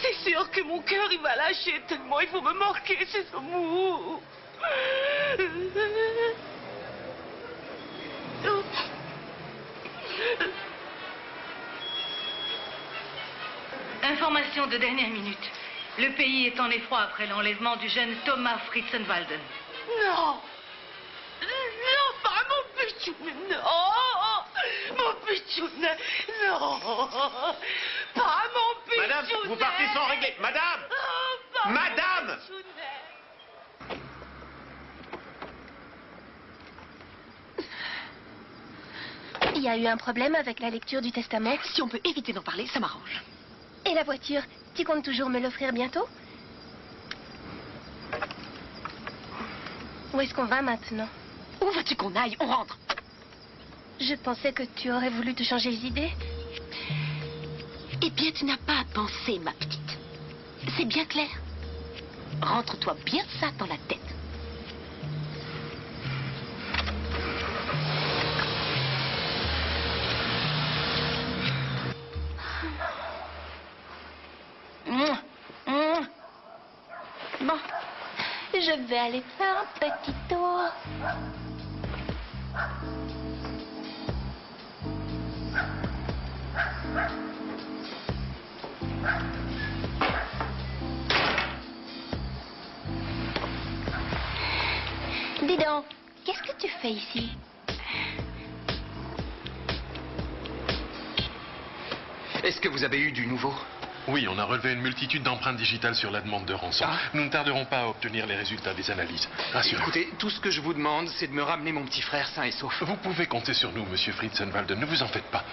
C'est sûr que mon cœur il va lâcher tellement il faut me marquer ces amours. Information de dernière minute. Le pays est en effroi après l'enlèvement du jeune Thomas Fritzenwalder. Non. Non, pas mon pitchoun. Non. Mon pitchoun. Non. Pas mon pitchoun. Madame, vous partez sans régler. Madame. Madame. Il y a eu un problème avec la lecture du testament. Si on peut éviter d'en parler, ça m'arrange. Et la voiture, tu comptes toujours me l'offrir bientôt? Où est-ce qu'on va maintenant? Où veux-tu qu'on aille? On rentre. Je pensais que tu aurais voulu te changer les idées. Eh bien, tu n'as pas à penser, ma petite. C'est bien clair. Rentre-toi bien ça dans la tête. Bon, je vais aller faire un petit tour. Dis donc, qu'est-ce que tu fais ici? Est-ce que vous avez eu du nouveau? Oui, on a relevé une multitude d'empreintes digitales sur la demande de rançon. Ah. Nous ne tarderons pas à obtenir les résultats des analyses. Rassurez-vous. Écoutez, tout ce que je vous demande, c'est de me ramener mon petit frère sain et sauf. Vous pouvez compter sur nous, monsieur Fritzenwalder, ne vous en faites pas.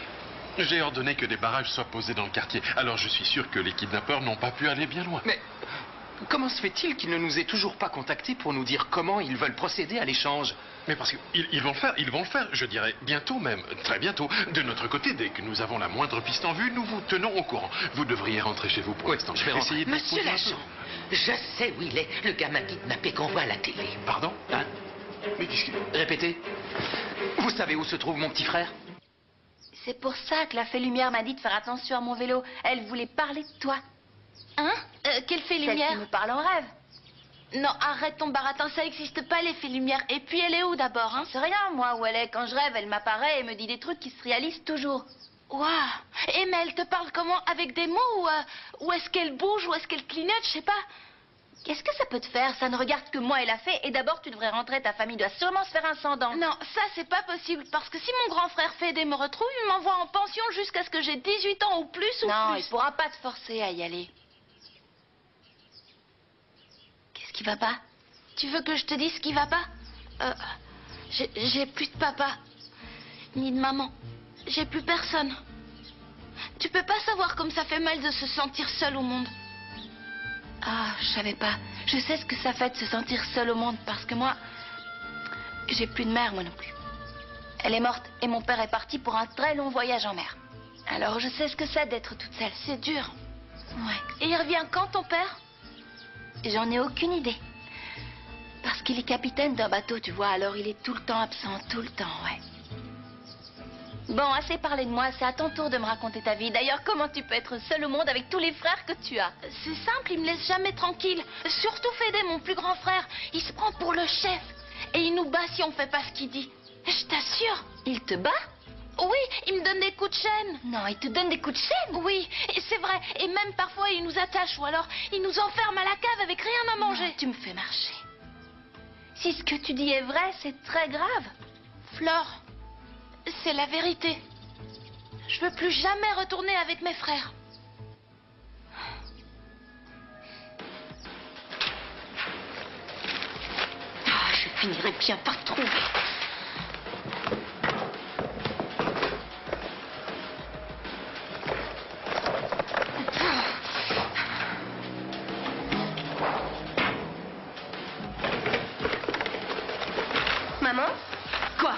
J'ai ordonné que des barrages soient posés dans le quartier, alors je suis sûr que les kidnappeurs n'ont pas pu aller bien loin. Mais comment se fait-il qu'ils ne nous aient toujours pas contactés pour nous dire comment ils veulent procéder à l'échange? Mais parce qu'ils vont le faire, je dirais bientôt même, très bientôt. De notre côté, dès que nous avons la moindre piste en vue, nous vous tenons au courant. Vous devriez rentrer chez vous pour l'instant. Je vais rentrer. Essayez de Monsieur poser un l'agent, je sais où il est, le gamin kidnappé qu'on voit à la télé. Pardon? Hein? Mais qu'est-ce que... Répétez. Vous savez où se trouve mon petit frère? C'est pour ça que la fée lumière m'a dit de faire attention à mon vélo. Elle voulait parler de toi. Hein? Quelle fée lumière? Celle qui me parle en rêve. Non, arrête ton baratin, ça n'existe pas les fées lumière. Et puis elle est où d'abord, hein? C'est rien, moi, où elle est. Quand je rêve, elle m'apparaît et me dit des trucs qui se réalisent toujours. Waouh! Et mais elle te parle comment? Avec des mots ou est-ce qu'elle bouge ou est-ce qu'elle clignote? Je sais pas. Qu'est-ce que ça peut te faire? Ça ne regarde que moi et la fée. Et d'abord, tu devrais rentrer. Ta famille doit sûrement se faire un sang dents. Non, ça c'est pas possible. Parce que si mon grand frère Fédé me retrouve, il m'envoie en pension jusqu'à ce que j'ai 18 ans ou plus ou non, plus. il pourra pas te forcer à y aller. Qu'est-ce qui va pas? Tu veux que je te dise ce qui va pas? J'ai plus de papa. Ni de maman. J'ai plus personne. Tu peux pas savoir comme ça fait mal de se sentir seul au monde. Ah, je savais pas. Je sais ce que ça fait de se sentir seul au monde parce que moi, j'ai plus de mère, moi non plus. Elle est morte et mon père est parti pour un très long voyage en mer. Alors je sais ce que c'est d'être toute seule. C'est dur. Ouais. Et il revient quand ton père? J'en ai aucune idée. Parce qu'il est capitaine d'un bateau, tu vois, alors il est tout le temps absent, tout le temps, ouais. Bon, assez parlé de moi, c'est à ton tour de me raconter ta vie. D'ailleurs, comment tu peux être seul au monde avec tous les frères que tu as? C'est simple, il me laisse jamais tranquille. Surtout Fédé, mon plus grand frère. Il se prend pour le chef. Et il nous bat si on fait pas ce qu'il dit. Je t'aime. t'assure. Il te bat? Oui, il me donne des coups de chaîne. Non, il te donne des coups de chaîne? Oui, et c'est vrai. Et même parfois, il nous attache ou alors il nous enferme à la cave avec rien à manger. Non, tu me fais marcher. Si ce que tu dis est vrai, c'est très grave. Flore, c'est la vérité. Je veux plus jamais retourner avec mes frères. Ah, je finirai bien par te trouver. Maman? Quoi?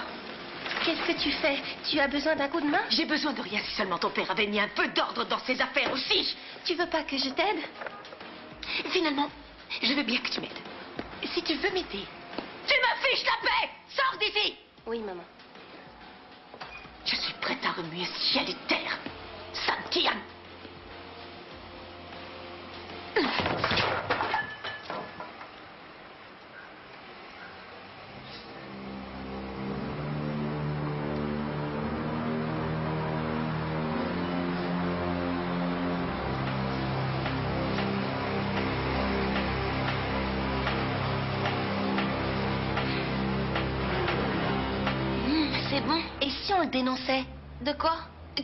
Qu'est-ce que tu fais? Tu as besoin d'un coup de main? J'ai besoin de rien si seulement ton père avait mis un peu d'ordre dans ses affaires aussi. Tu veux pas que je t'aide? Finalement, je veux bien que tu m'aides. Si tu veux m'aider, tu me fiches la paix! Sors d'ici! Oui, maman. Je suis prête à remuer ciel et terre. Santiane! C'est bon. Et si on le dénonçait? De quoi?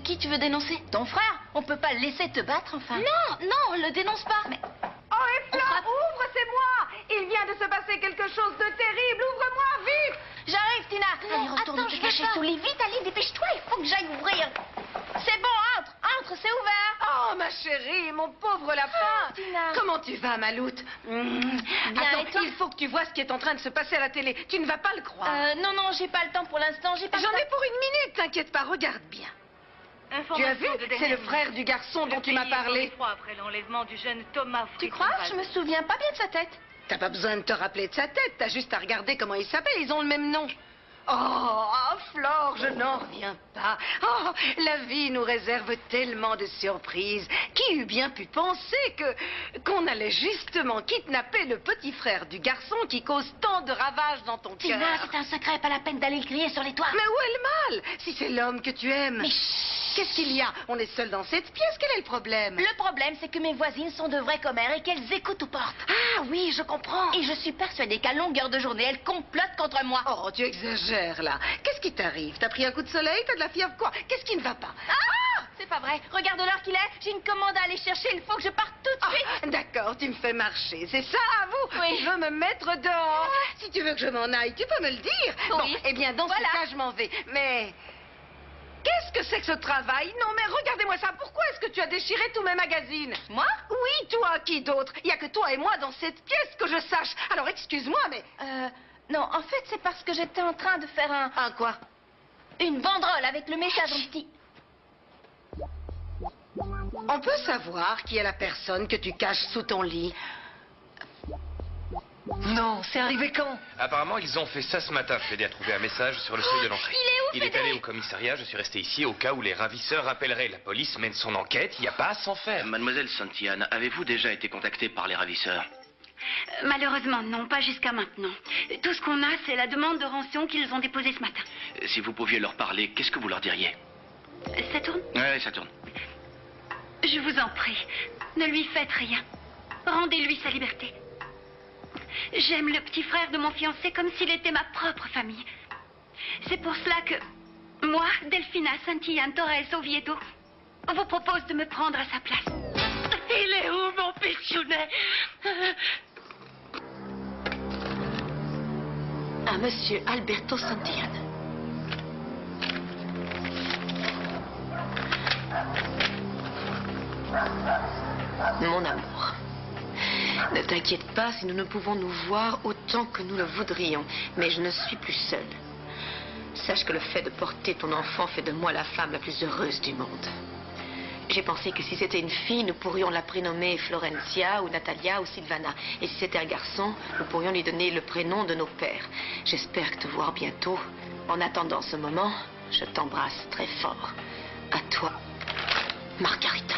Qui tu veux dénoncer? Ton frère? On peut pas le laisser te battre, enfin. Non, non, le dénonce pas. Mais... Oh, et Flore, ouvre, c'est moi! Il vient de se passer quelque chose de terrible. Ouvre-moi, vite! J'arrive, Tina. Non, Allez, retourne attends, te je cacher veux pas. sous les vitres. Allez, dépêche-toi, il faut que j'aille ouvrir. C'est bon, entre, c'est ouvert. Oh, ma chérie, mon pauvre lapin! Tina. Comment tu vas, Maloute? Bien, Attends, et toi? il faut que tu vois ce qui est en train de se passer à la télé. Tu ne vas pas le croire. Non, j'ai pas le temps pour l'instant, j'ai pas le J'en temps. ai pour une minute, t'inquiète pas, regarde bien. Tu as vu? C'est le frère du garçon dont tu m'as parlé. Après l'enlèvement du jeune Thomas Tu crois? Je me souviens pas bien de sa tête. T'as pas besoin de te rappeler de sa tête, t'as juste à regarder comment il s'appelle, ils ont le même nom. Oh, Flore, je n'en reviens pas. Oh, la vie nous réserve tellement de surprises. Qui eût bien pu penser qu'on allait justement kidnapper le petit frère du garçon qui cause tant de ravages dans ton cœur? Tina, c'est un secret, pas la peine d'aller le crier sur les toits. Mais où est le mal? Si c'est l'homme que tu aimes. Mais qu'est-ce qu'il y a? On est seuls dans cette pièce, quel est le problème? Le problème, c'est que mes voisines sont de vraies commères et qu'elles écoutent aux portes. Ah oui, je comprends. Et je suis persuadée qu'à longueur de journée, elles complotent contre moi. Oh, tu exagères là. Qu'est-ce qui t'arrive? T'as pris un coup de soleil? T'as de la fièvre? Quoi? Qu'est-ce qui ne va pas? Ah! C'est pas vrai. Regarde l'heure qu'il est. J'ai une commande à aller chercher. Il faut que je parte tout de suite. Ah, d'accord, tu me fais marcher. C'est ça, à vous? Oui. Tu veux me mettre dehors? Si tu veux que je m'en aille, tu peux me le dire. Oui. Bon, eh bien, dans Voilà. ce cas, je m'en vais. Mais... qu'est-ce que c'est que ce travail? Non, mais regardez-moi ça. Pourquoi est-ce que tu as déchiré tous mes magazines? Moi? Oui, toi. Qui d'autre? Il n'y a que toi et moi dans cette pièce, que je sache. Alors, excuse-moi, mais... Non, en fait, c'est parce que j'étais en train de faire Un quoi? une banderole avec le message en petit. On peut savoir qui est la personne que tu caches sous ton lit? Non, c'est arrivé quand? Apparemment, ils ont fait ça ce matin. Fédé a trouvé un message sur le seuil de l'entrée. Il est où, Il est Fédé? allé au commissariat, je suis resté ici au cas où les ravisseurs appelleraient. La police mène son enquête, il n'y a pas à s'en faire. Mademoiselle Santiane, avez-vous déjà été contactée par les ravisseurs? Malheureusement, non, pas jusqu'à maintenant. Tout ce qu'on a, c'est la demande de rançon qu'ils ont déposée ce matin. Si vous pouviez leur parler, qu'est-ce que vous leur diriez? Ça tourne? Oui, ça tourne. Je vous en prie, ne lui faites rien. Rendez-lui sa liberté. J'aime le petit frère de mon fiancé comme s'il était ma propre famille. C'est pour cela que moi, Delphina Santillane Torres Oviedo, vous propose de me prendre à sa place. Il est où, mon pichounet? À monsieur Alberto Santillane. Mon amour, ne t'inquiète pas si nous ne pouvons nous voir autant que nous le voudrions, mais je ne suis plus seule. Sache que le fait de porter ton enfant fait de moi la femme la plus heureuse du monde. J'ai pensé que si c'était une fille, nous pourrions la prénommer Florencia ou Natalia ou Silvana. Et si c'était un garçon, nous pourrions lui donner le prénom de nos pères. J'espère te voir bientôt. En attendant ce moment, je t'embrasse très fort. À toi, Margarita.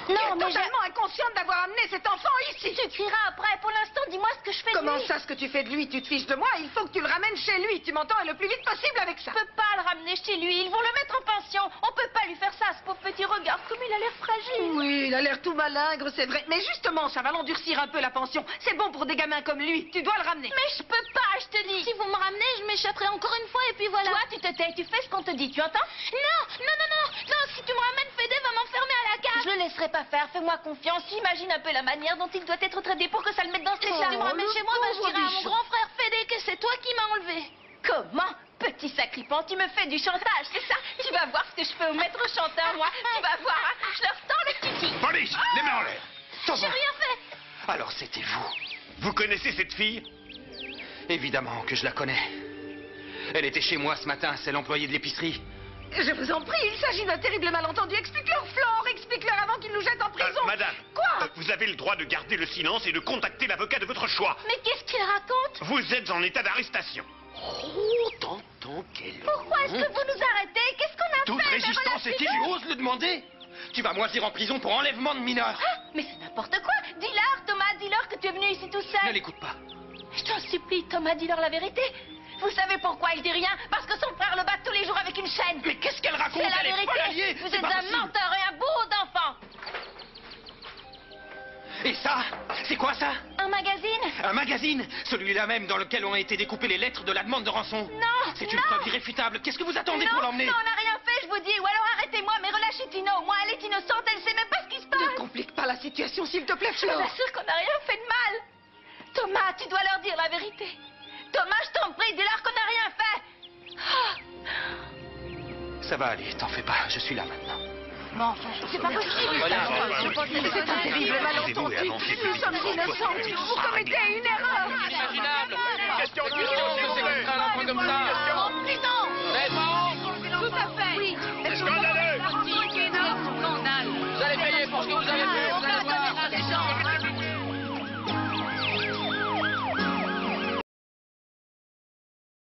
Non, mais totalement consciente d'avoir amené cet enfant ici. Tu crieras après. Pour l'instant, dis-moi ce que je fais de lui. Comment ça, ce que tu fais de lui? Tu te fiches de moi? Il faut que tu le ramènes chez lui. Tu m'entends? Et le plus vite possible avec ça. Je peux pas le ramener chez lui. Ils vont le mettre en pension. On peut pas lui faire ça, ce pauvre petit. Regarde comme il a l'air fragile. Oui, il a l'air tout malingre, c'est vrai. Mais justement, ça va l'endurcir un peu la pension. C'est bon pour des gamins comme lui. Tu dois le ramener. Mais je peux pas, je te dis. Si vous me ramenez, je m'échapperai encore une fois et puis voilà. Toi, tu te tais, tu fais ce qu'on te dit, tu entends? Non, si tu me ramènes, Fédé va m'enfermer à la cage. Je le laisserai pas faire, fais-moi confiance. Imagine un peu la manière dont il doit être traité pour que ça le mette dans ses état. Tu me ramènes chez moi, je dirai à mon grand frère Fédé que c'est toi qui m'as enlevé. Comment? Petit sacripant, tu me fais du chantage, c'est ça? Tu vas voir ce que je peux mettre au chanteur, moi. Tu vas voir, hein? Je leur tends le kiki. Police, les mains en l'air. J'ai rien fait. Alors c'était vous. Vous connaissez cette fille? Évidemment que je la connais. Elle était chez moi ce matin, c'est l'employée de l'épicerie. Je vous en prie, il s'agit d'un terrible malentendu. Explique-leur, Flore, explique-leur avant qu'ils nous jettent en prison. Madame. Quoi? Vous avez le droit de garder le silence et de contacter l'avocat de votre choix. Mais qu'est-ce qu'il raconte? Vous êtes en état d'arrestation. Oh, tonton, quel... Pourquoi est-ce que vous nous arrêtez? Qu'est-ce qu'on a Toute fait? résistance est inutile. Ose le demander. Tu vas moisir en prison pour enlèvement de mineurs. Ah, mais c'est n'importe quoi. Dis-leur, Thomas, dis-leur que tu es venu ici tout seul. Ne l'écoute pas. Je t'en supplie, Thomas, dis-leur la vérité. Vous savez pourquoi il dit rien? Parce que son frère le bat tous les jours avec une chaîne. Mais qu'est-ce qu'elle raconte? C'est la Elle est vérité. folle alliée. Vous C'est êtes pas un possible. menteur et un bourreau d'enfant. Et ça? C'est quoi ça? Un magazine? Un magazine? Celui-là même dans lequel ont été découpées les lettres de la demande de rançon? Non. C'est une preuve irréfutable. Qu'est-ce que vous attendez pour l'emmener? Non, on n'a rien fait, je vous dis. Ou alors arrêtez-moi, mais relâchez Tino. Moi, elle est innocente, elle sait même pas ce qui se passe. Ne complique pas la situation, s'il te plaît, Je Flore. vous assure qu'on n'a rien fait de mal. Thomas, tu dois leur dire la vérité. Thomas, je t'en prie, dis-leur qu'on n'a rien fait. Ça va aller, t'en fais pas. Je suis là maintenant. Non, c'est pas possible. C'est un terrible malentendu. Nous sommes innocents. Vous commettez une erreur. Inimaginable. Question de silence, s'il vous plaît. Un enfant comme ça.